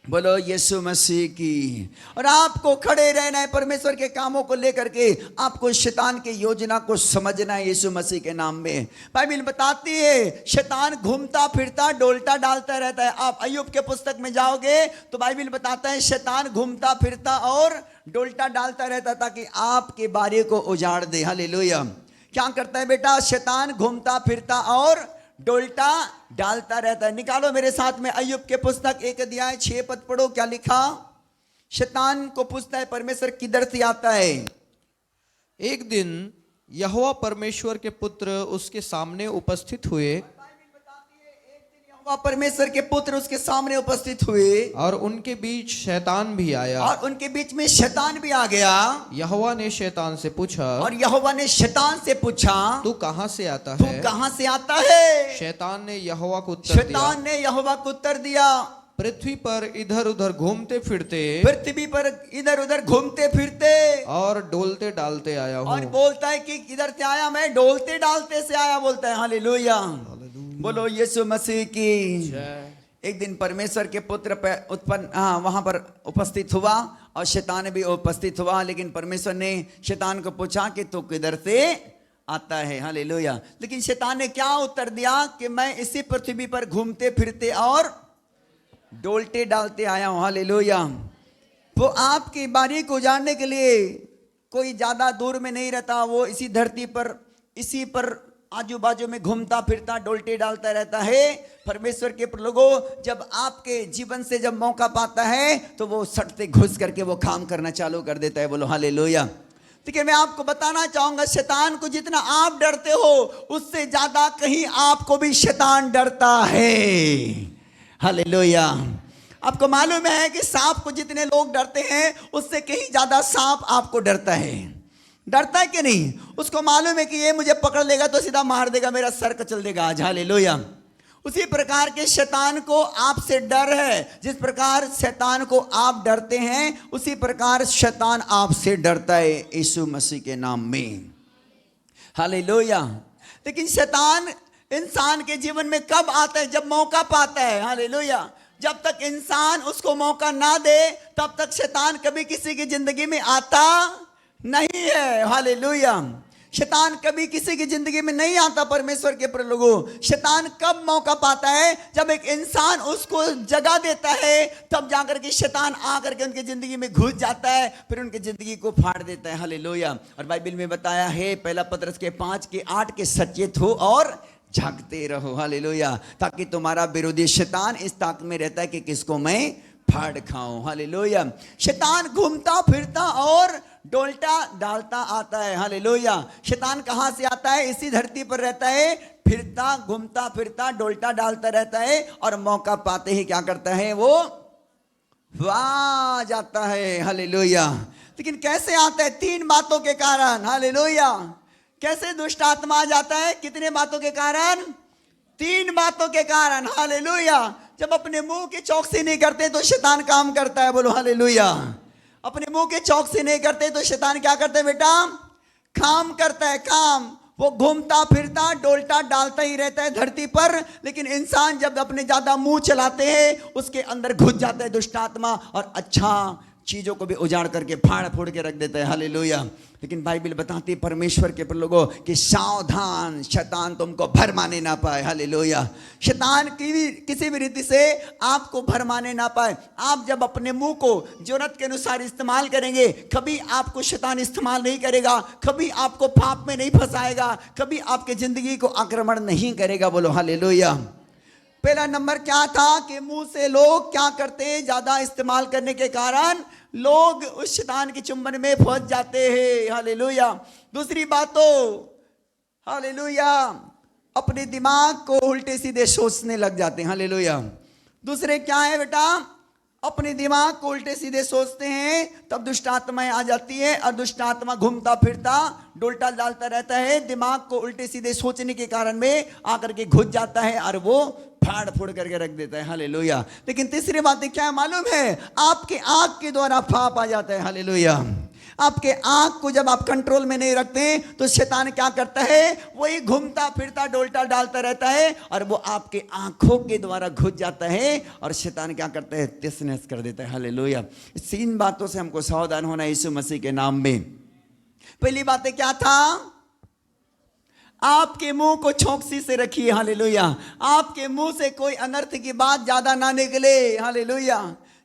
बोलो यीशु मसीह की। और आपको खड़े रहना है परमेश्वर के कामों को लेकर के, आपको शैतान की योजना को समझना है यीशु मसीह के नाम में। बाइबल बताती है शैतान घूमता फिरता डोलता डालता रहता है। आप अय्यूब के पुस्तक में जाओगे तो बाइबल बताता है शैतान घूमता फिरता और डोलता डालता रहता ताकि आपके बारे को उजाड़ दे। हालेलुया। क्या करता है बेटा, शैतान घूमता फिरता और डोलता डालता रहता है। निकालो मेरे साथ में अय्यूब के पुस्तक 1 अध्याय 6 पद पढ़ो, क्या लिखा। शैतान को पूछता है परमेश्वर किधर से आता है। एक दिन यहोवा परमेश्वर के पुत्र उसके सामने उपस्थित हुए, परमेश्वर के पुत्र उसके सामने उपस्थित हुए और उनके बीच शैतान भी आया, और उनके बीच में शैतान भी आ गया। यहोवा ने शैतान से पूछा, और यहोवा ने शैतान से पूछा तू कहां से आता तू है। कहां से आता है। शैतान ने यहोवा को उत्तर दिया, शैतान ने यहोवा को उत्तर दिया, पृथ्वी पर इधर उधर घूमते फिरते, पृथ्वी पर इधर उधर घूमते फिरते और डोलते डालते आया हूँ। और बोलता है कि इधर से आया मैं, डोलते डालते से आया, बोलता है। हालेलुया, बोलो यीशु मसीह की। एक दिन परमेश्वर के पुत्र वहां पर उपस्थित हुआ और शैतान भी उपस्थित हुआ, लेकिन परमेश्वर ने शैतान को पूछा कि तू किधर से आता है। हालेलुया। लेकिन शैतान ने क्या उत्तर दिया कि मैं इसी पृथ्वी पर घूमते फिरते और डोलते डालते आया हूं। हालेलुया। वो आपकी बारी को जानने के लिए कोई ज्यादा दूर में नहीं रहता, वो इसी धरती पर, इसी पर आजू बाजू में घूमता फिरता डोलते डालता रहता है। परमेश्वर के लोगों, जब आपके जीवन से जब मौका पाता है तो वो सटते घुस करके वो काम करना चालू कर देता है। बोलो हालेलुया। देखिए मैं आपको बताना चाहूंगा, शैतान को जितना आप डरते हो उससे ज्यादा कहीं आपको भी शैतान डरता है। हालेलुया। आपको मालूम है कि सांप को जितने लोग डरते हैं उससे कहीं ज्यादा सांप आपको डरता है। डरता है कि नहीं? उसको मालूम है कि ये मुझे पकड़ लेगा तो सीधा मार देगा, मेरा सर कचल देगा आज। हालेलुया। उसी प्रकार के शैतान को आपसे डर है। जिस प्रकार शैतान को आप डरते हैं उसी प्रकार शैतान आपसे डरता है यीशु मसीह के नाम में। हालेलुया। लेकिन शैतान इंसान के जीवन में कब आता है? जब मौका पाता है। हालेलुया। जब तक इंसान उसको मौका ना दे तब तक शैतान कभी किसी की जिंदगी में आता नहीं है। हालेलुया। शैतान कभी किसी की जिंदगी में नहीं आता परमेश्वर के लोगों। शैतान कब मौका पाता है? जब एक इंसान उसको जगह देता है, तब जाकर के शैतान आकर के उनकी जिंदगी में घुस जाता है, फिर उनकी जिंदगी को फाड़ देता है। हालेलुया। और बाइबल में बताया है पहला पतरस के 5:8 के सचेत हो और जागते रहो। हालेलुया। ताकि तुम्हारा विरोधी शैतान इस ताक में रहता है कि किसको मैं फाड़ खाऊं। हालेलुया। शैतान घूमता फिरता और डोलता डालता आता है। हालेलुया। शैतान कहां से आता है? इसी धरती पर रहता है, फिरता घूमता फिरता डोलता डालता रहता है, और मौका पाते ही क्या करता है? वो आ जाता है। हालेलुया। लेकिन कैसे आता है? 3 बातों के कारण। हालेलुया। कैसे दुष्ट आत्मा आ जाता है? कितने बातों के कारण? 3 बातों के कारण। हालेलुया। जब अपने मुंह की चौकसी नहीं करते तो शैतान काम करता है। बोलो हालेलुया। अपने मुंह की चौकसी नहीं करते तो शैतान क्या करता है बेटा? काम करता है, काम। वो घूमता फिरता डोलता डालता ही रहता है धरती पर, लेकिन इंसान जब अपने ज्यादा मुंह चलाते हैं उसके अंदर घुस जाता है दुष्ट आत्मा और अच्छा चीजों को भी उजाड़ करके फाड़ फोड़ के रख देता है। हालेलुया। लेकिन बाइबल बताती है परमेश्वर के लोगों कि सावधान, शैतान तुमको भरमाने ना पाए। हालेलुया। शैतान किसी भी रीति से आपको भरमाने ना पाए। आप जब अपने मुंह को जरूरत के अनुसार इस्तेमाल करेंगे, कभी आपको शैतान इस्तेमाल नहीं करेगा, कभी आपको पाप में नहीं फंसाएगा, कभी आपके जिंदगी को आक्रमण नहीं करेगा। बोलो हालेलुया। पहला नंबर क्या था कि मुंह से लोग क्या करते हैं? ज्यादा इस्तेमाल करने के कारण लोग उस शैतान के चुंबन में फंस जाते हैं। हालेलुया। दूसरी बात तो हालेलुया, अपने दिमाग को उल्टे सीधे सोचने लग जाते हैं। हालेलुया। दूसरे क्या है बेटा? अपने दिमाग को उल्टे सीधे सोचते हैं, तब दुष्ट आत्माएं आ जाती है और दुष्ट आत्मा घूमता फिरता डोलता डालता रहता है। दिमाग को उल्टे सीधे सोचने के कारण में आकर के घुस जाता है और वो फाड़ फूड़ करके रख देता है। हालेलुया। लेकिन तीसरी बात क्या है मालूम है? आपके आंख के द्वारा पाप आ जाता है। हालेलुया। आपके आंख को जब आप कंट्रोल में नहीं रखते तो शैतान क्या करता है? वही घूमता फिरता डोलता डालता रहता है और वो आपके आंखों के द्वारा घुस जाता है और शैतान क्या करता है? तिसनेस कर देता है। हालेलुया। इस 3 बातों से हमको सावधान होना है यीशु मसीह के नाम में। पहली बात क्या था? आपके मुंह को चौकसी से रखिए। हालेलुया। आपके मुंह से कोई अनर्थ की बात ज्यादा ना निकले। हालेलुया।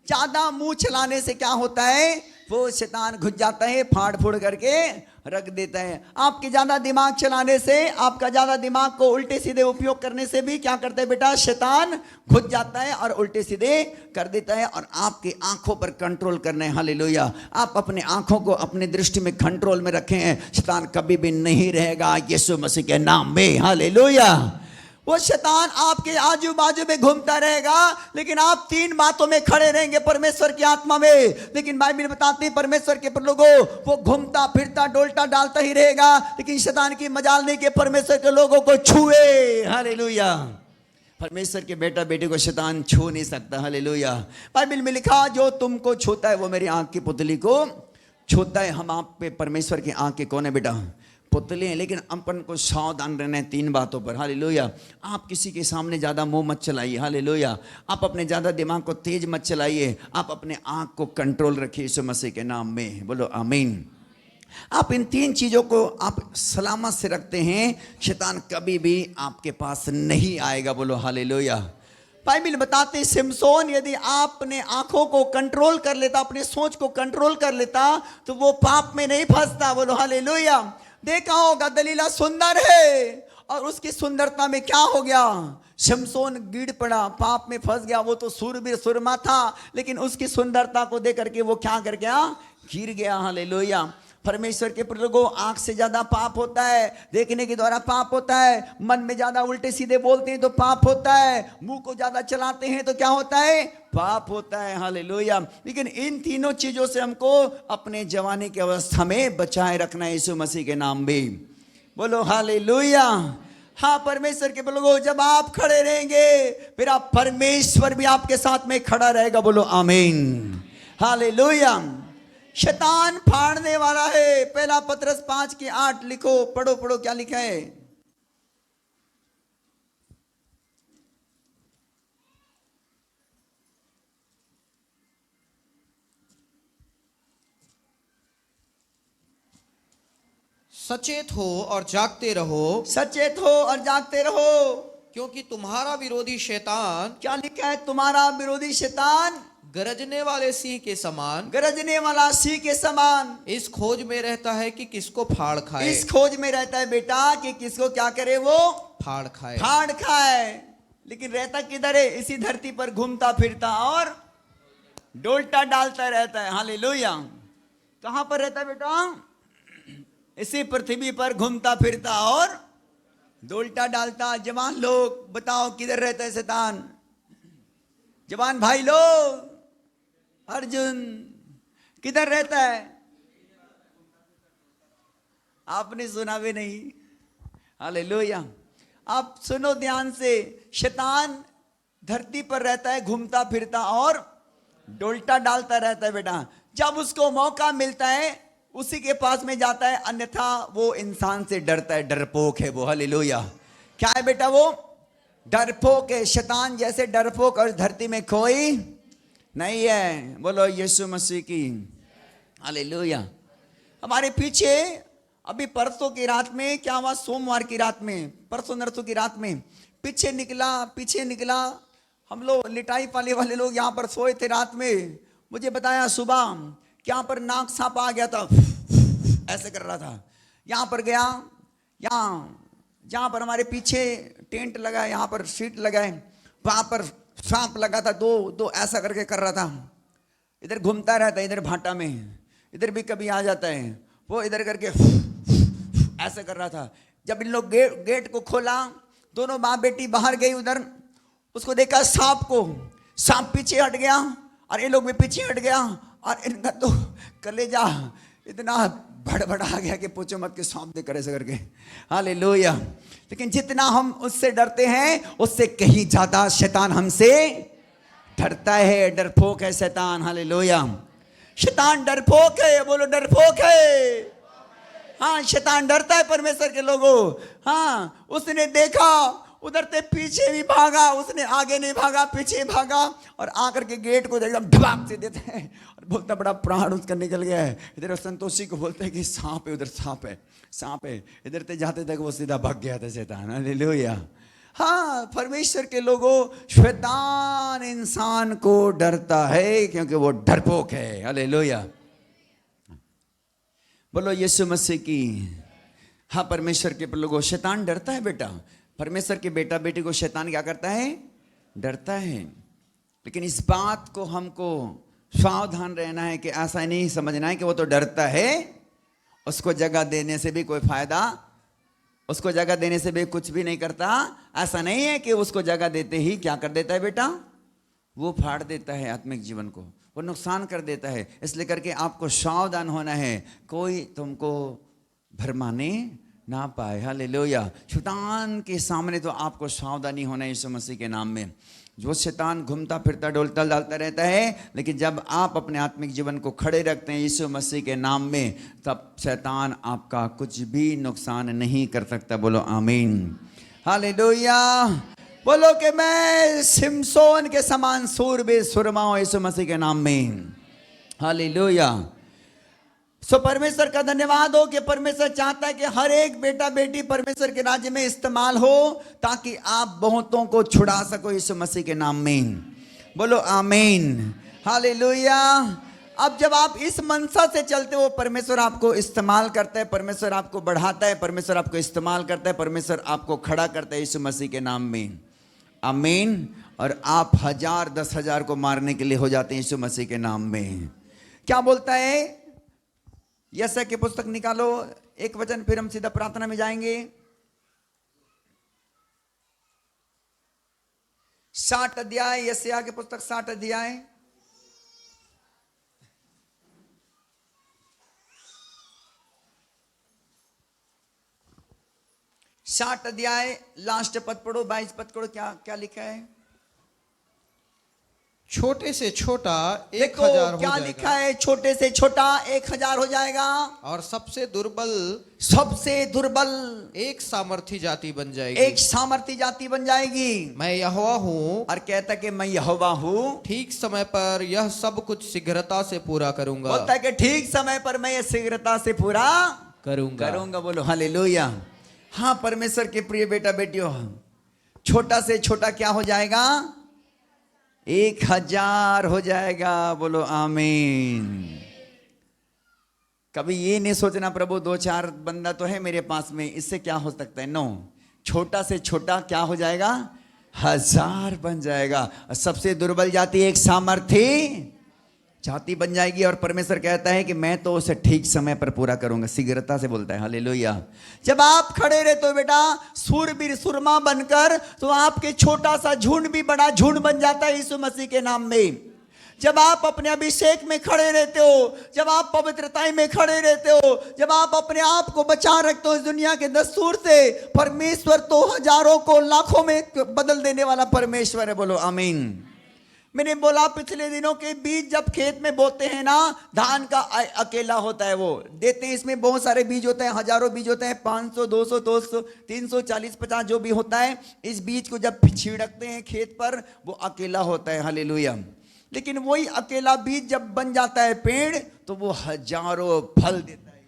ज्यादा मुंह चलाने से क्या होता है? वो शैतान घुस जाता है, फाड़ फूड़ करके रख देता है। आपके ज्यादा दिमाग चलाने से, आपका ज्यादा दिमाग को उल्टे सीधे उपयोग करने से भी क्या करता है बेटा? शैतान घुस जाता है और उल्टे सीधे कर देता है और आपकी आंखों पर कंट्रोल करना है। हालेलुया। आप अपने आंखों को अपने दृष्टि में कंट्रोल में रखें, शैतान कभी भी नहीं रहेगा यीशु मसीह के नाम में। हालेलुया। वो शैतान आपके आजू बाजू में घूमता रहेगा, लेकिन आप 3 बातों में खड़े रहेंगे परमेश्वर की आत्मा में। लेकिन बाइबल बताती है परमेश्वर के लोगों, वो घूमता फिरता डोलता डालता ही रहेगा, लेकिन शैतान की मजाल नहीं कि परमेश्वर के लोगों को छुए। हालेलुया। परमेश्वर के बेटा बेटे को शैतान छू नहीं सकता। हालेलुया। बाइबल में लिखा, जो तुमको छूता है वो मेरी आंख की पुतली को छूता है। हम आप पे परमेश्वर की आंख के कौन है बेटा? पुतले हैं। लेकिन अपन को सावधान रहना है 3 बातों पर। हालेलुया। आप किसी के सामने ज़्यादा मुंह मत चलाइए। हालेलुया। आप अपने ज़्यादा दिमाग को तेज मत चलाइए। आप अपने आँख को कंट्रोल रखिए यीशु मसीह के नाम में। बोलो आमीन। आप इन 3 चीज़ों को आप सलामत से रखते हैं, शैतान कभी भी आपके पास नहीं आएगा। बोलो हालेलुया। बाइबल बताते सिमसोन यदि आपने आंखों को कंट्रोल कर लेता, अपनी सोच को कंट्रोल कर लेता, तो वो पाप में नहीं फंसता। बोलो हालेलुया। देखा होगा दलीला सुंदर है और उसकी सुंदरता में क्या हो गया? शमसोन गिर पड़ा, पाप में फंस गया। वो तो सूरबीर सुरमा था, लेकिन उसकी सुंदरता को देख करके वो क्या कर गया? गिर गया। हालेलुया। परमेश्वर के लोगों, आंख से ज्यादा पाप होता है, देखने के द्वारा पाप होता है, मन में ज्यादा उल्टे सीधे बोलते हैं तो पाप होता है, मुंह को ज्यादा चलाते हैं तो क्या होता है? पाप होता है। हालेलुया। लेकिन इन तीनों चीजों से हमको अपने जवानी की अवस्था में बचाए रखना है यीशु मसीह के नाम में। बोलो हालेलुया। हाँ, परमेश्वर के लोगों, जब आप खड़े रहेंगे फिर आप परमेश्वर भी आपके साथ में खड़ा रहेगा। बोलो आमीन। हालेलुया। शैतान फाड़ने वाला है। पहला पतरस 5:8 लिखो, पढ़ो पढ़ो, क्या लिखा है? सचेत हो और जागते रहो, सचेत हो और जागते रहो, क्योंकि तुम्हारा विरोधी शैतान, क्या लिखा है? तुम्हारा विरोधी शैतान गरजने वाले सिंह के समान, गरजने वाला सिंह के समान इस खोज में रहता है कि किसको फाड़ खाए। इस खोज में रहता है बेटा कि किसको क्या करे? वो फाड़ खाए। फाड़ खाए। लेकिन रहता किधर है? इसी धरती पर घूमता फिरता और डोलता डालता रहता है। हालेलुया। कहां पर रहता है बेटा? इसी पृथ्वी पर घूमता फिरता और डोलता डालता। जवान लोग बताओ किधर रहता है शैतान? जवान भाई लोग, अर्जुन किधर रहता है? आपने सुना भी नहीं। हालेलुया। आप सुनो ध्यान से, शैतान धरती पर रहता है घूमता फिरता और डोलता डालता रहता है बेटा। जब उसको मौका मिलता है उसी के पास में जाता है, अन्यथा वो इंसान से डरता है, डरपोक है वो। हालेलुया। क्या है बेटा वो? डरपोक है। शैतान जैसे डरपोक और धरती में कोई नहीं है। बोलो यीशु मसीह की हालेलुया। हमारे पीछे अभी परसों की रात में क्या हुआ, सोमवार की रात में, परसों नरसों की रात में पीछे निकला हम लोग लिटाई पाले वाले लोग यहाँ पर सोए थे रात में। मुझे बताया सुबह कि यहाँ पर नाग सांप आ गया था, ऐसे कर रहा था। यहाँ पर गया, जहाँ पर हमारे पीछे टेंट लगा है, यहाँ पर सीट लगा है, वहाँ पर सांप लगा था, दो ऐसा करके कर रहा था। इधर घूमता रहता है, इधर भाटा में, इधर भी कभी आ जाता है। वो इधर करके ऐसे कर रहा था। जब इन लोग गेट को खोला, दोनों माँ बेटी बाहर गई उधर, उसको देखा सांप को, सांप पीछे हट गया और ये लोग भी पीछे हट गया और इनका तो कलेजा इतना भड़बड़ा आ गया कि पूछो मत, के सांप देख कर ऐसे करके। हालेलुया। लेकिन जितना हम उससे डरते हैं उससे कहीं ज्यादा शैतान हमसे डरता है। डरपोक है शैतान। हालेलुया। शैतान डरपोक है। बोलो डरपोक है। हाँ, शैतान डरता है परमेश्वर के लोगों। हाँ, उसने देखा उधर से पीछे भी भागा, उसने आगे नहीं भागा, पीछे भागा और आकर के गेट को एकदम ढबाक से देते हैं और बोलता बड़ा प्राण उसका निकल गया है। इधर संतोषी को बोलते हैं कि सांप है, उधर सांप है। इधर से जाते तक वो सीधा भाग गया था शैतान। हालेलुया। हाँ, परमेश्वर के लोगों, शैतान इंसान को डरता है क्योंकि वो डरपोक है। हालेलुया। बोलो यीशु मसीह की। हाँ, परमेश्वर के लोगों, शैतान डरता है बेटा। परमेश्वर के बेटा बेटी को शैतान क्या करता है? डरता है। लेकिन इस बात को हमको सावधान रहना है कि ऐसा नहीं समझना है कि वो तो डरता है, उसको जगह देने से भी कोई फायदा, उसको जगह देने से भी कुछ भी नहीं करता। ऐसा नहीं है कि उसको जगह देते ही क्या कर देता है बेटा? वो फाड़ देता है आत्मिक जीवन को, वो नुकसान कर देता है। इसलिए करके आपको सावधान होना है, कोई तुमको भरमाने ना पाए। हालेलुया। शैतान के सामने तो आपको सावधानी होना है यीशु मसीह के नाम में। जो शैतान घूमता फिरता डोलता डालता रहता है, लेकिन जब आप अपने आत्मिक जीवन को खड़े रखते हैं यीशु मसीह के नाम में, तब शैतान आपका कुछ भी नुकसान नहीं कर सकता। बोलो आमीन। हालेलुया। बोलो कि मैं सिमसोन के समान सूरबीर सुरमाऊं यीशु मसीह के नाम में। हालेलुया। सो परमेश्वर का धन्यवाद हो कि परमेश्वर चाहता है कि हर एक बेटा बेटी परमेश्वर के राज्य में इस्तेमाल हो, ताकि आप बहुतों को छुड़ा सको यीशु मसीह के नाम में। बोलो आमीन। हालेलुया। अब जब आप इस मनसा से चलते हो, परमेश्वर आपको इस्तेमाल करता है, परमेश्वर आपको बढ़ाता है, परमेश्वर आपको इस्तेमाल करता है, परमेश्वर आपको खड़ा करता है यीशु मसीह के नाम में। आमीन। और आप 1000 10,000 को मारने के लिए हो जाते हैं यीशु मसीह के नाम में। क्या बोलता है? यशायाह की पुस्तक निकालो, एक वचन, फिर हम सीधा प्रार्थना में जाएंगे। 60 अध्याय, यशायाह की पुस्तक 60 अध्याय। साठ अध्याय लास्ट पद पढ़ो, 22 पद पढ़ो। क्या लिखा है? छोटे से छोटा 1000 देखो हो क्या जाएगा। लिखा है? छोटे से छोटा 1000 हो जाएगा और सबसे दुर्बल एक सामर्थी जाति बन जाएगी। एक सामर्थी जाति बन जाएगी। मैं यहोवा हूँ, और कहता कि मैं यहोवा हूँ, ठीक समय पर यह सब कुछ शीघ्रता से पूरा करूंगा। बोलता है कि ठीक समय पर मैं ये शीघ्रता से पूरा करूंगा। बोलो हालेलुया। हाँ, परमेश्वर के प्रिय बेटा बेटियों, छोटा से छोटा क्या हो जाएगा? 1000 हो जाएगा। बोलो आमीन। कभी ये नहीं सोचना प्रभु 2-4 बंदा तो है मेरे पास में, इससे क्या हो सकता है? नो, छोटा से छोटा क्या हो जाएगा? 1000 बन जाएगा। और सबसे दुर्बल जाति एक सामर्थी जाति बन जाएगी। और परमेश्वर कहता है कि मैं तो उसे ठीक समय पर पूरा करूंगा, शीघ्रता से बोलता है। हालेलुया। जब आप खड़े रहते हो बेटा सूरबीर सुरमा बनकर, तो आपके छोटा सा झुंड भी बड़ा झुंड बन जाता है यीशु मसीह के नाम में। जब आप अपने अभिषेक में खड़े रहते हो, जब आप पवित्रता में खड़े रहते हो, जब आप अपने आप को बचा रखते हो इस दुनिया के दस्तूर से, परमेश्वर तो हजारों को लाखों में बदल देने वाला परमेश्वर है। बोलो आमीन। मैंने बोला पिछले दिनों के बीज जब खेत में बोते हैं ना, धान का अकेला होता है, वो देते हैं, इसमें बहुत सारे बीज होते हैं, हजारों बीज होते हैं, 500 200 200 340 50 जो भी होता है, इस बीज को जब छिड़कते हैं खेत पर वो अकेला होता है। हालेलुया। लेकिन वही अकेला बीज जब बन जाता है पेड़ तो वो हजारों फल देता है।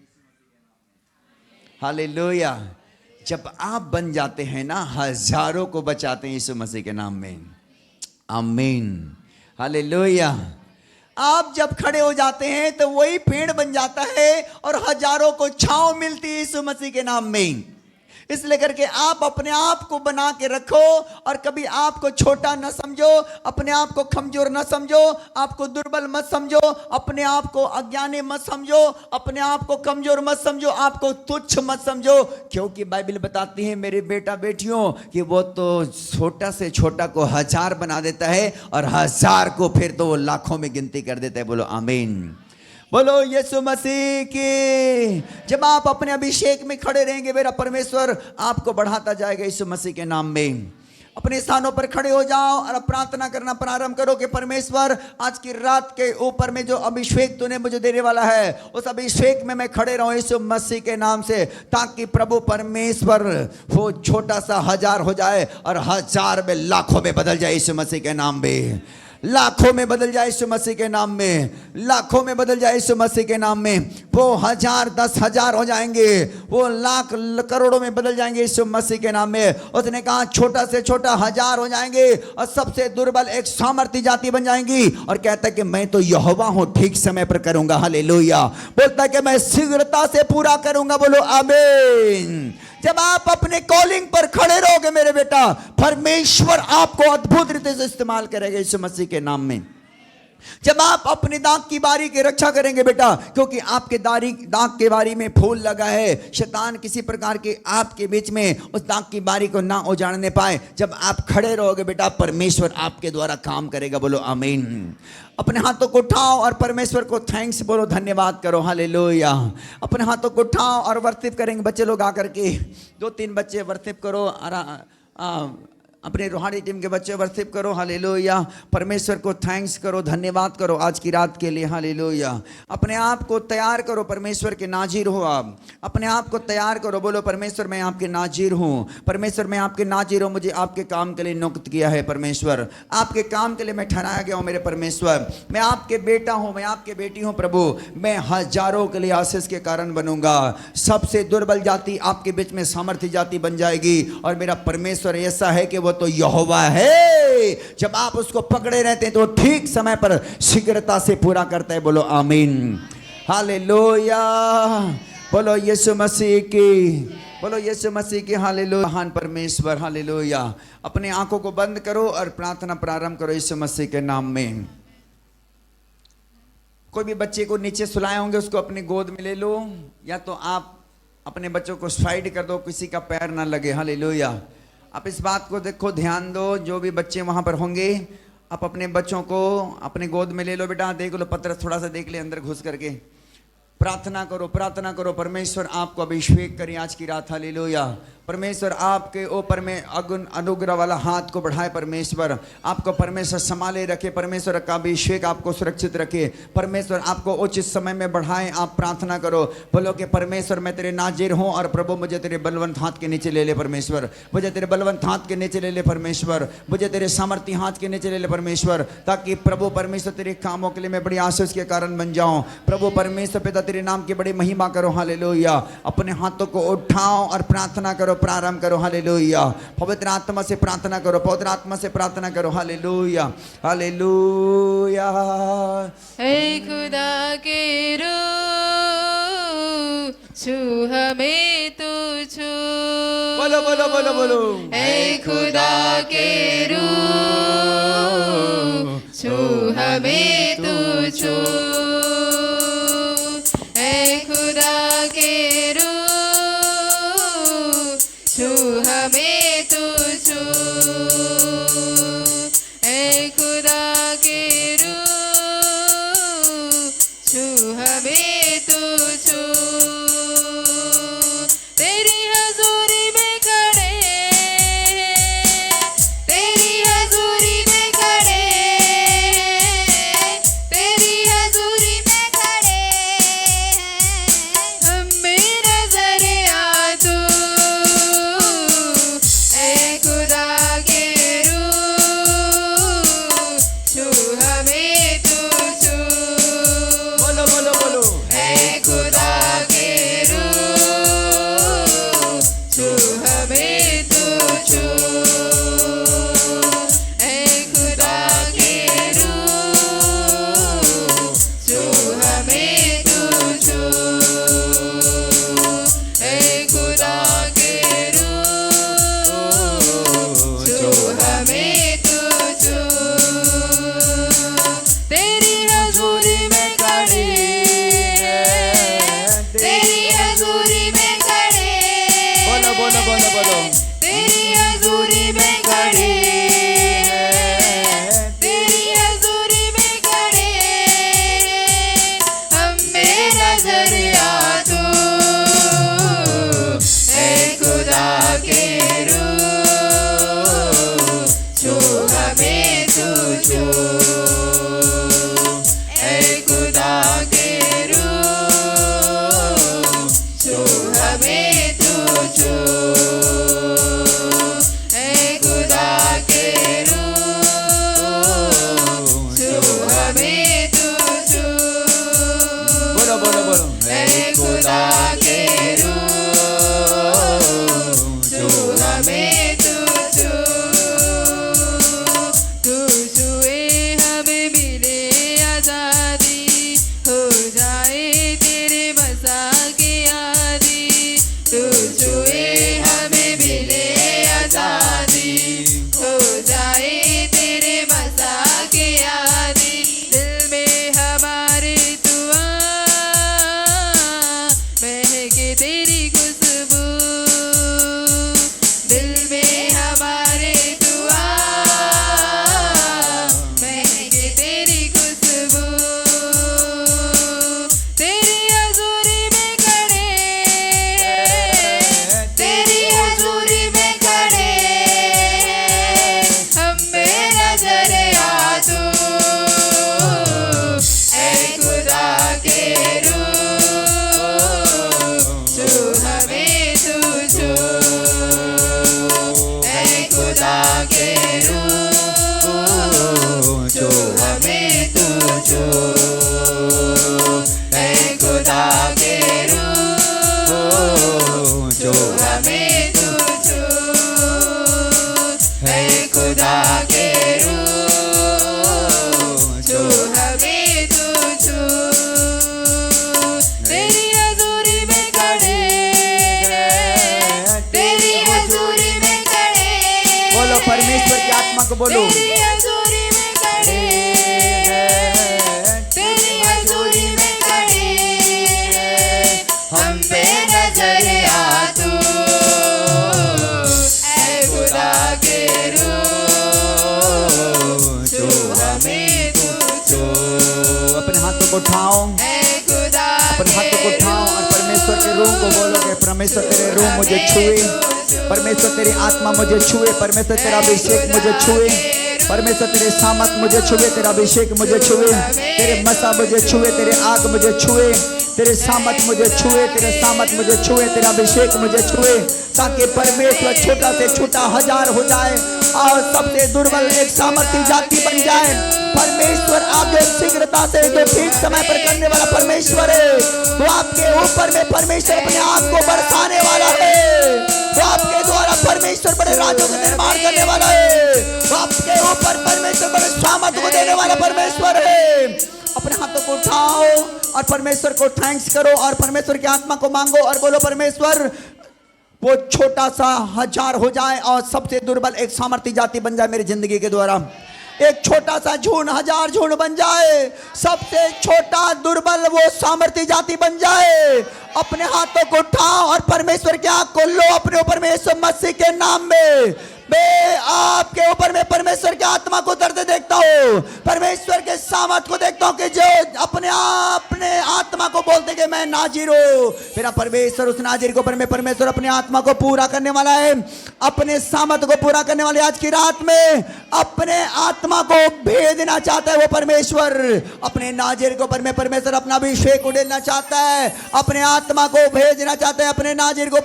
हालेलुया। जब आप बन जाते हैं ना, हजारों को बचाते हैं यीशु मसीह के नाम में। आमीन। हालेलुया। आप जब खड़े हो जाते हैं तो वही पेड़ बन जाता है और हजारों को छांव मिलती है यीशु मसीह के नाम में। इसलिए करके आप अपने आप को बना के रखो और कभी आपको छोटा न समझो, अपने आप को कमजोर न समझो, आपको दुर्बल मत समझो, अपने आप को अज्ञानी मत समझो, अपने आप को कमजोर मत समझो, आपको तुच्छ मत समझो, क्योंकि बाइबल बताती है मेरे बेटा बेटियों कि वो तो छोटा से छोटा को हजार बना देता है और हजार को फिर तो वो लाखों में गिनती कर देता है। बोलो आमीन। बोलो यीशु मसीह की। जब आप अपने अभिषेक में खड़े रहेंगे मेरा परमेश्वर आपको बढ़ाता जाएगा यीशु मसीह के नाम में। अपने स्थानों पर खड़े हो जाओ और प्रार्थना करना प्रारंभ करो कि परमेश्वर आज की रात के ऊपर में जो अभिषेक तूने मुझे देने वाला है उस अभिषेक में मैं खड़े रहूं यीशु मसीह के नाम से, ताकि प्रभु परमेश्वर वो छोटा सा हजार हो जाए और हजार में लाखों में बदल जाए यीशु मसीह के नाम में। लाखों में बदल जाए यीशु मसीह के नाम में, लाखों में बदल जाए यीशु मसीह के नाम में। वो हजार 10,000 हो जाएंगे, वो लाख करोड़ों में बदल जाएंगे यीशु मसीह के नाम में। उसने कहा छोटा से छोटा हजार हो जाएंगे और सबसे दुर्बल एक सामर्थी जाति बन जाएंगी। और कहता है कि मैं तो यहोवा हूं, ठीक समय पर करूंगा। हालेलुया। बोलता है कि मैं शीघ्रता से पूरा करूंगा। बोलो आमीन। जब आप अपने कॉलिंग पर खड़े रहोगे मेरे बेटा, परमेश्वर आपको अद्भुत रीति से इस्तेमाल करेगा यीशु मसीह के नाम में। जब आप अपने दांत की बारी की रक्षा करेंगे बेटा, क्योंकि आपके दांत के बारी में फूल लगा है, शैतान किसी प्रकार के आपके बीच में उस दांत की बारी को ना उजाड़ने पाए। जब आप खड़े रहोगे बेटा, परमेश्वर आपके द्वारा काम करेगा। बोलो आमीन। अपने हाथों को उठाओ और परमेश्वर को थैंक्स बोलो, धन्यवाद करो। हालेलुया। अपने हाथों को उठाओ और वर्शिप करेंगे बच्चे लोग आकर के। 2-3 बच्चे वर्शिप करो, अपने रूहानी टीम के बच्चे वर्शिप करो। हालेलुया। परमेश्वर को थैंक्स करो, धन्यवाद करो आज की रात के लिए। हालेलुया। अपने आप को तैयार करो, परमेश्वर के नाजीर हो आप। अपने आप को तैयार करो, बोलो परमेश्वर मैं आपके नाजीर हूँ। परमेश्वर मैं आपके नाजीर हूँ, मुझे आपके काम के लिए नियुक्त किया है। परमेश्वर आपके काम के लिए मैं ठहराया गया हूँ। मेरे परमेश्वर मैं आपके बेटा हूँ, मैं आपके बेटी हूँ। प्रभु मैं हजारों के लिए आशीष के कारण बनूंगा। सबसे दुर्बल जाति आपके बीच में सामर्थ्य जाति बन जाएगी। और मेरा परमेश्वर ऐसा है कि वो तो यहोवा है, जब आप उसको पकड़े रहते हैं तो ठीक समय पर शीघ्रता से पूरा करता है। बोलो आमीन। हालेलुया। बोलो यीशु मसीह की, बोलो यीशु मसीह की। हालेलुया। महान परमेश्वर। हालेलुया। अपने आंखों को बंद करो और प्रार्थना प्रारंभ करो यीशु मसीह के नाम में। कोई भी बच्चे को नीचे सुलाए होंगे उसको अपनी गोद में ले लो, या तो आप अपने बच्चों को साइड कर दो, किसी का पैर ना लगे। हालेलुया। आप इस बात को देखो, ध्यान दो, जो भी बच्चे वहां पर होंगे आप अपने बच्चों को अपने गोद में ले लो। बेटा देख लो, पत्र थोड़ा सा देख ले अंदर घुस करके। प्रार्थना करो, प्रार्थना करो। परमेश्वर आपको अभिषेक करें आज की रात। हालेलुया। परमेश्वर आपके ऊपर में अनुग्रह वाला हाथ को बढ़ाए। परमेश्वर आपको परमेश्वर संभाले रखे। परमेश्वर का अभिषेक आपको सुरक्षित रखे। परमेश्वर आपको उचित समय में बढ़ाए। आप प्रार्थना करो, बोलो कि परमेश्वर मैं तेरे नाजिर हूँ और प्रभु मुझे तेरे बलवंत हाथ के नीचे ले ले। परमेश्वर मुझे तेरे बलवंत हाथ के नीचे ले ले। परमेश्वर मुझे तेरे सामर्थ्य हाथ के नीचे ले ले। परमेश्वर ताकि प्रभु परमेश्वर तेरे कामों के लिए मैं बड़ी आशीष के कारण बन जाऊं। प्रभु परमेश्वर पिता तेरे नाम की बड़ी महिमा करो। हालेलुया। अपने हाथों को उठाओ और प्रार्थना करो, प्रारंभ करो। हालेलुया। पवित्र आत्मा से प्रार्थना करो, पवित्र आत्मा से प्रार्थना करो। हालेलुया। हालेलुया। हे खुदा के रूह छू हमें तू छू। बोलो बोलो बोलो बोलो। हे खुदा के रूह छू हमें तू छू। हे खुदा के रूह छू हमें तू छू। हे खुदा के रूह हमें तू छू ऐ खुदा के रूह छू हमें तू छू ऐ खुदा के रूह छू हमें तू छू तेरी हजूरी में खड़े तेरी हजूरी में खड़े बोलो बोलो बोलो बोलो तेरी हजूरी में खड़े तेरी हजूरी में खड़े हम में नजर आ तू ऐ खुदा के रूह छू हमें तू छू ऐ खुदा के रूह छू हमें तू छू ऐ खुदा के रूह छू हमें तू छू बोलो बोलो बोलो ऐ खुदा के रूह छू हमें तू छू तू छुए हमें मिले आजादी हो जाए तेरे बसा के आदि तू छुए हमें मिले आजादी हो जाए तेरे बसा के आदि दिल में हमारे तू आ महके तेरी खुशबू दिल में हमारे तू आ महके तेरी खुशबू तेरी हजूरी में खड़े तेरी हजूरी में खड़े हम में नजर आ तू ऐ खुदा के रूह छू हमें तू छू ऐ खुदा के रूह छू हमें तू छू ऐ खुदा के रूह छू हमें तू छू ऐ खुदा के रूह छू हमें तू छू तेरी हजूरी में खड़े तेरी हजूरी में खड़े बोलो परमेश्वर की आत्मा को बोलो तेरी हजूरी में खड़े तेरी हजूरी में खड़े हम पे नजर आ तू ऐ खुदा के रूह छू हमें तू छू अपने हाथों को उठाओ ऐ खुदा अपने हाथों को उठाओ और परमेश्वर के रूह को बोलो कि परमेश्वर तेरे रूह मुझे छुए परमेश्वर तेरी आत्मा मुझे छुए परमेश्वर तेरा अभिषेक मुझे छुए परमेश्वर तेरे सामर्थ मुझे छुए तेरा अभिषेक मुझे छुए तेरे मसा मुझे छुए तेरे आग मुझे छुए तेरे सामर्थ मुझे छुए तेरे सामर्थ मुझे छुए तेरा अभिषेक मुझे छुए ताकि परमेश्वर छोटा से छोटा हजार हो जाए और सबसे दुर्बल एक सामर्थी जाति बन जाए परमेश्वर आगे शीघ्रता से जो ठीक समय पर करने वाला परमेश्वर है तो आपके ऊपर में परमेश्वर अपने आप को बरसाने वाला है तो आपके द्वारा परमेश्वर बड़े राज्यों का निर्माण करने वाला है तो आपके ऊपर परमेश्वर बड़े सामर्थ को देने वाला परमेश्वर है अपने हाथों को उठाओ और परमेश्वर को थैंक्स करो और परमेश्वर की आत्मा को मांगो और बोलो परमेश्वर वो छोटा सा हजार हो जाए और सबसे दुर्बल एक सामर्थ्य जाति बन जाए मेरी जिंदगी के द्वारा एक छोटा सा झुंड हजार झुंड बन जाए सबसे छोटा दुर्बल वो सामर्थ्य जाति बन जाए अपने हाथों को उठाओ और परमेश्वर की आंख को लो अपने ऊपर में यीशु मसीह के नाम में मैं आपके ऊपर में परमेश्वर की आत्मा को उतरते देखता हूँ परमेश्वर के सामर्थ को देखता हूँ कि जो अपने आत्मा को बोलते कि मैं नाजिर हूँ मेरा परमेश्वर उस नाजिर को परमेश्वर अपने आत्मा को पूरा करने वाला है अपने सामर्थ को पूरा करने वाले आज की रात में अपने आत्मा को भेजना चाहता है वो परमेश्वर अपने नाजिर को परमेश्वर अपना अभिषेक उड़ेलना चाहता है अपने आत्मा को भेजना चाहता है अपने नाजिर को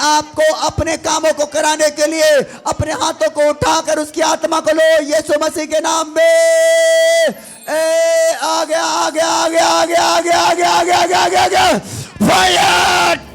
आपको अपने कामों को कराने के लिए अपने हाथों को उठाकर उसकी आत्मा को लो यीशु मसीह के नाम में आगे आगे आगे आगे आगे आगे आगे आगे आगे आगे फायर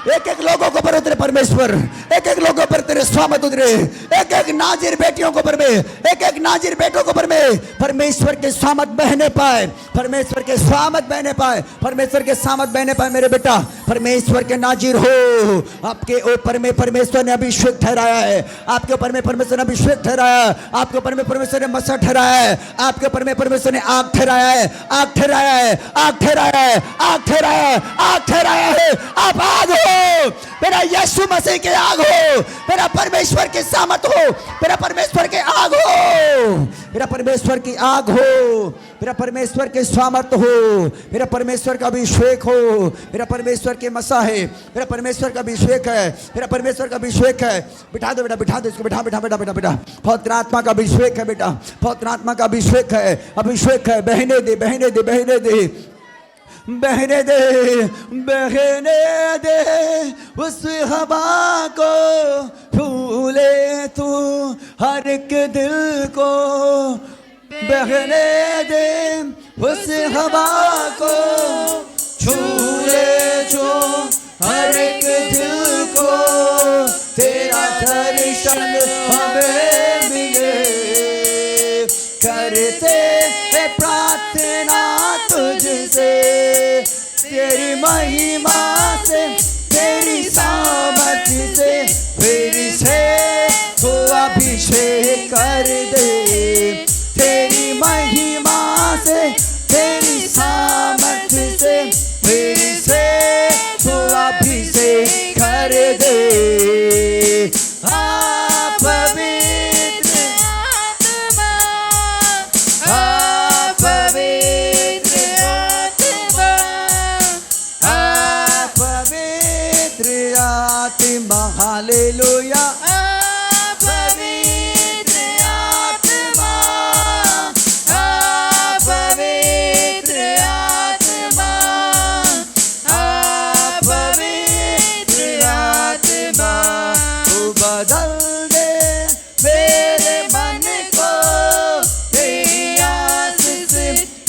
एक एक लोगों को पर उतरे परमेश्वर, एक एक लोगों पर तेरे स्वामत उतरे, एक एक नाजिर बेटियों को पर में, एक एक नाजिर बेटों को पर में परमेश्वर के स्वामत बहने पाए, परमेश्वर के स्वामत बहने पाए, परमेश्वर के स्वामत बहने पाए। मेरे बेटा परमेश्वर के नाजिर हो, आपके ऊपर में परमेश्वर ने अभिषेक ठहराया है, आपके ऊपर में परमेश्वर ने अभिषेक ठहराया है, आपके ऊपर में परमेश्वर ने मसा ठहराया है, आपके ऊपर में परमेश्वर ने आग ठहराया है, आग ठहराया है, आग ठहराया है, आग ठहराया है, आग ठहराया है। आप आग हो, मेरा यीशु मसीह के आग हो, मेरा परमेश्वर की सामत हो, मेरा परमेश्वर के आग हो, मेरा परमेश्वर की आग हो, मेरा परमेश्वर के सामर्थ हो, मेरा परमेश्वर का अभिषेक हो, मेरा परमेश्वर के मसा है, मेरा परमेश्वर का अभिषेक है, मेरा परमेश्वर का अभिषेक है। बिठा दो बेटा, बिठा दो इसको, बिठा बिठा बेटा बेटा बेटा। पवित्र आत्मा का अभिषेक है बेटा, पवित्र आत्मा का अभिषेक है, अभिषेक है। बहने दे, बहने दे, बहने दे, बहने दे, बहने दे उस हवा को, फूले तू हर एक दिल को, बहने दे उस हवा को, छूले जो हर एक दिल को, तेरा दर्शन हमें मिले, करते है प्रार्थना तुझसे, तेरी महिमा से, तेरी सामर्थ्य से, फिर से तो अभिषेक कर दे, तेरी महिमा से, तेरी सामर्थ्य से, फिर से तो अभिषेक कर दे। पवित्र आत्मा, पवित्र आत्मा, पवित्र आत्मा, हालेलुया। पवित्र आत्मा, पवित्र आत्मा, पवित्र आत्मा, तू बदल दे मेरे मन को, तेरी आस से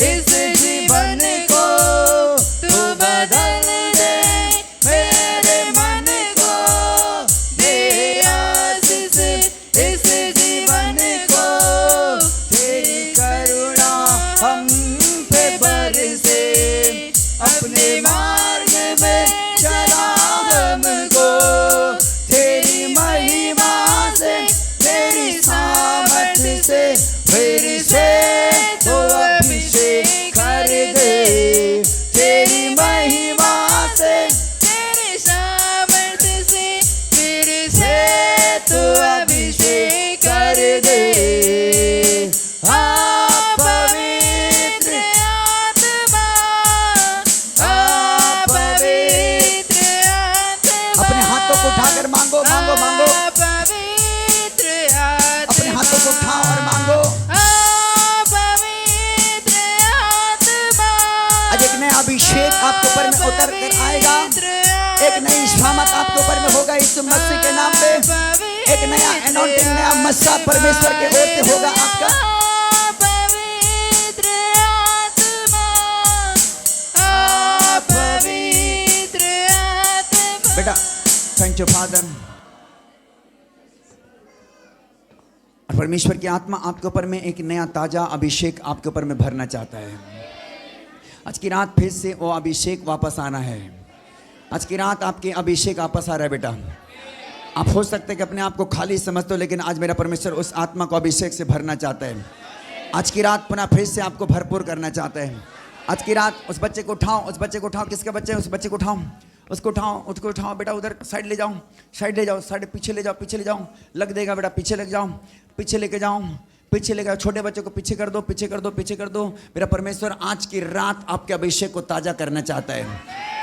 इस जीवन को, तू बदल दे मेरे मन को, तेरी आस से इस जीवन को, तेरी करुणा हम पे बरसे, अपने मार्ग में चला हमको, तेरी महिमा से, तेरी सामर्थ्य से, फिर से तो अभिषेक कर दे, तेरी महिमा से, तेरी सामर्थ्य से, फिर से तो अभिषेक कर दे। पवित्र आत्मा, पवित्र आत्मा, अपने हाथों को उठाकर मांगो, मांगो, मांगो, पवित्र आत्मा, अपने हाथों को उठाओ और मांगो। पवित्र आत्मा, आज एक नया अभिषेक आपके ऊपर में उतर कर आएगा, एक नई शामत आपके ऊपर में होगा यीशु मसीह के नाम पे, एक नया एनॉइंटिंग, नया मस्सा परमेश्वर के ओर से होगा आपका। पवित्र आत्मा, पवित्र आत्मा, बेटा थैंक यू फादर। परमेश्वर की आत्मा आपके ऊपर में एक नया ताजा अभिषेक आपके ऊपर में भरना चाहता है। आज की रात फिर से वो अभिषेक वापस आना है, आज की रात आपके अभिषेक वापस आ रहा है बेटा। आप हो सकते हैं कि अपने आप को खाली समझते हो, लेकिन आज मेरा परमेश्वर उस आत्मा को अभिषेक से भरना चाहता है। आज की रात पुनः फिर से आपको भरपूर करना चाहता है। आज की रात उस बच्चे को उठाओ, उस बच्चे को उठाओ, किसका बच्चे है उस बच्चे को उठाओ, उसको उठाओ, उसको उठाओ बेटा, उधर साइड ले जाओ, साइड ले जाओ, साइड पीछे ले जाओ, पीछे ले जाओ, लग देगा बेटा, पीछे लग जाओ, पीछे लेके जाओ, पीछे लेकर छोटे बच्चों को पीछे कर दो, पीछे कर दो, पीछे कर दो। मेरा परमेश्वर आज की रात आपके अभिषेक को ताजा करना चाहता है,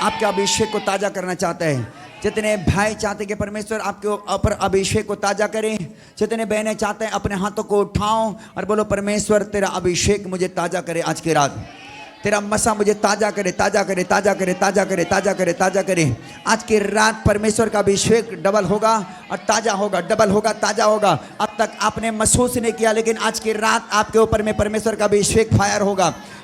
आपके अभिषेक को ताजा करना चाहता है। जितने भाई चाहते कि परमेश्वर आपके ऊपर अभिषेक को ताजा करें, जितने बहनें चाहते हैं अपने हाथों को उठाओ और बोलो परमेश्वर तेरा अभिषेक मुझे ताजा करे, आज की रात तेरा मसा मुझे ताजा करे, ताजा करे, ताजा करे, ताजा करे, ताजा करे, ताजा करे। आज की रात परमेश्वर का अभिषेक डबल होगा और ताजा होगा, डबल होगा, ताजा होगा। अब तक आपने महसूस नहीं किया, लेकिन आज की रात आपके ऊपर में परमेश्वर का अभिषेक फायर होगा,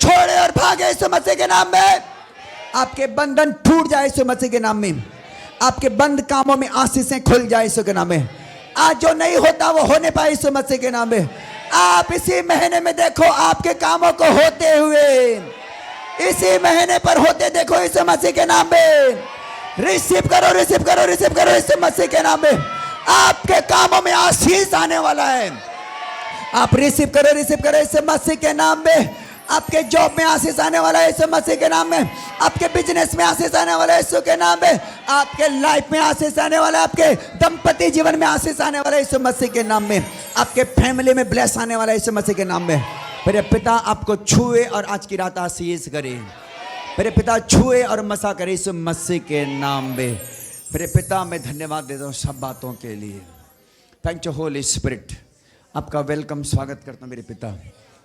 छोड़े और भागे यीशु मसीह के नाम में। आपके बंधन टूट जाए यीशु मसीह के नाम में। आपके बंद कामों में आशीषें खुल जाए यीशु के नाम में। आज जो नहीं होता वो होने पाए यीशु मसीह के नाम में। आप इसी महीने में देखो आपके कामों को होते हुए, इसी महीने पर होते देखो यीशु मसीह के नाम में। रिसीव करो, रिसीव करो, रिसीव करो यीशु मसीह के नाम में। आपके कामों में आशीष आने वाला है। आप रिसीव करो, रिसीव करो यीशु मसीह के नाम में। आपके जॉब में आशीष आने वाला है यीशु मसीह के नाम में। आपके बिजनेस में आशीष आने वाला है यीशु के नाम में। आपके लाइफ में आशीष आने वाला है। आपके दंपति जीवन में आशीष आने वाला है यीशु मसीह के नाम में। आपके फैमिली में ब्लेस आने वाला है यीशु मसीह के नाम में। मेरे पिता आपको छुए और आज की रात आशीष करे। मेरे पिता छुए और मसा करे यीशु मसीह के नाम में। मेरे पिता मैं धन्यवाद देता हूँ सब बातों के लिए। Thank you Holi spirit. आपका वेलकम, स्वागत करता हूँ मेरे पिता।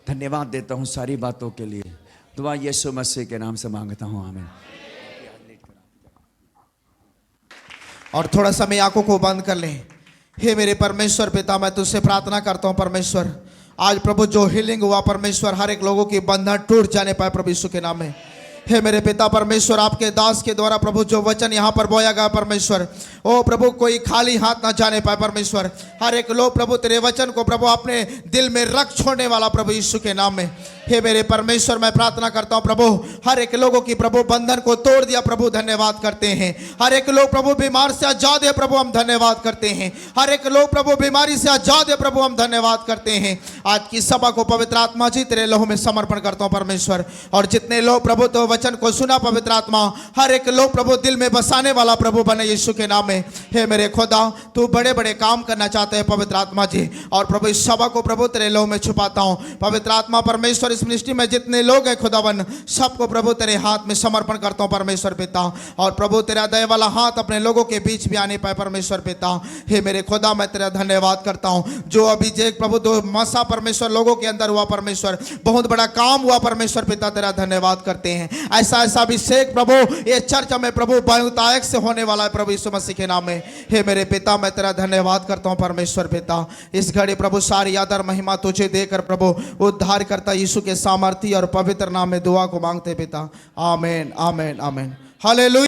धन्यवाद देता हूँ सारी बातों के लिए। दुआ यीशु मसीह के नाम से मांगता हूँ, आमीन। और थोड़ा समय आंखों को बंद कर लें। हे मेरे परमेश्वर पिता, मैं तुझसे प्रार्थना करता हूँ परमेश्वर, आज प्रभु जो हीलिंग हुआ परमेश्वर, हर एक लोगों की बंधन टूट जाने पाए प्रभु यीशु के नाम में। हे मेरे पिता परमेश्वर, आपके दास के द्वारा प्रभु जो वचन यहाँ पर बोया गया परमेश्वर, ओ प्रभु कोई खाली हाथ ना जाने पाए परमेश्वर। हर एक लोग प्रभु तेरे वचन को प्रभु अपने दिल में रख छोड़ने वाला प्रभु यीशु के नाम में। हे मेरे परमेश्वर, मैं प्रार्थना करता हूँ प्रभु हर एक लोगों की प्रभु बंधन को तोड़ दिया प्रभु, धन्यवाद करते हैं। हर एक लोग प्रभु बीमार से आजाद है प्रभु, हम धन्यवाद करते हैं। हर एक लोग प्रभु बीमारी से आजाद है प्रभु, हम धन्यवाद करते हैं। आज की सभा को पवित्र आत्मा जी तेरे लहू में समर्पण करता हूँ परमेश्वर। और जितने लोग प्रभु तो वचन को सुना पवित्र आत्मा, हर एक लोग प्रभु दिल में बसाने वाला प्रभु बने यीशु के नाम में। हे मेरे खुदा, तू बड़े बड़े काम करना चाहते हैं पवित्र आत्मा जी। और प्रभु इस सभा को प्रभु तेरे लहू में छुपाता हूँ पवित्र आत्मा परमेश्वर। इस मिनिस्ट्री में जितने लोग हैं खुदावन, सबको प्रभु तेरे हाथ में समर्पण करता हूँ परमेश्वर पिता। और प्रभु तेरा दया वाला हाथ अपने लोगों के बीच भी आने पाए परमेश्वर पिता। हे मेरे खुदा, मैं तेरा धन्यवाद करता हूँ। जो अभी जे प्रभु दो मसा परमेश्वर लोगों के अंदर हुआ परमेश्वर, बहुत बड़ा काम हुआ परमेश्वर पिता, तेरा धन्यवाद करते हैं। ऐसा ऐसा अभिषेक प्रभु ये चर्च में प्रभु बहुतायत से होने वाला है प्रभु यीशु मसीह के नाम में। हे मेरे पिता, मैं तेरा धन्यवाद करता हूँ परमेश्वर पिता। इस घड़ी प्रभु सारी आदर महिमा तुझे देकर प्रभु उद्धार करता यीशु के सामर्थी और पवित्र नाम में दुआ को मांगते पिता, आमीन, आमीन, आमीन। हालेलुया।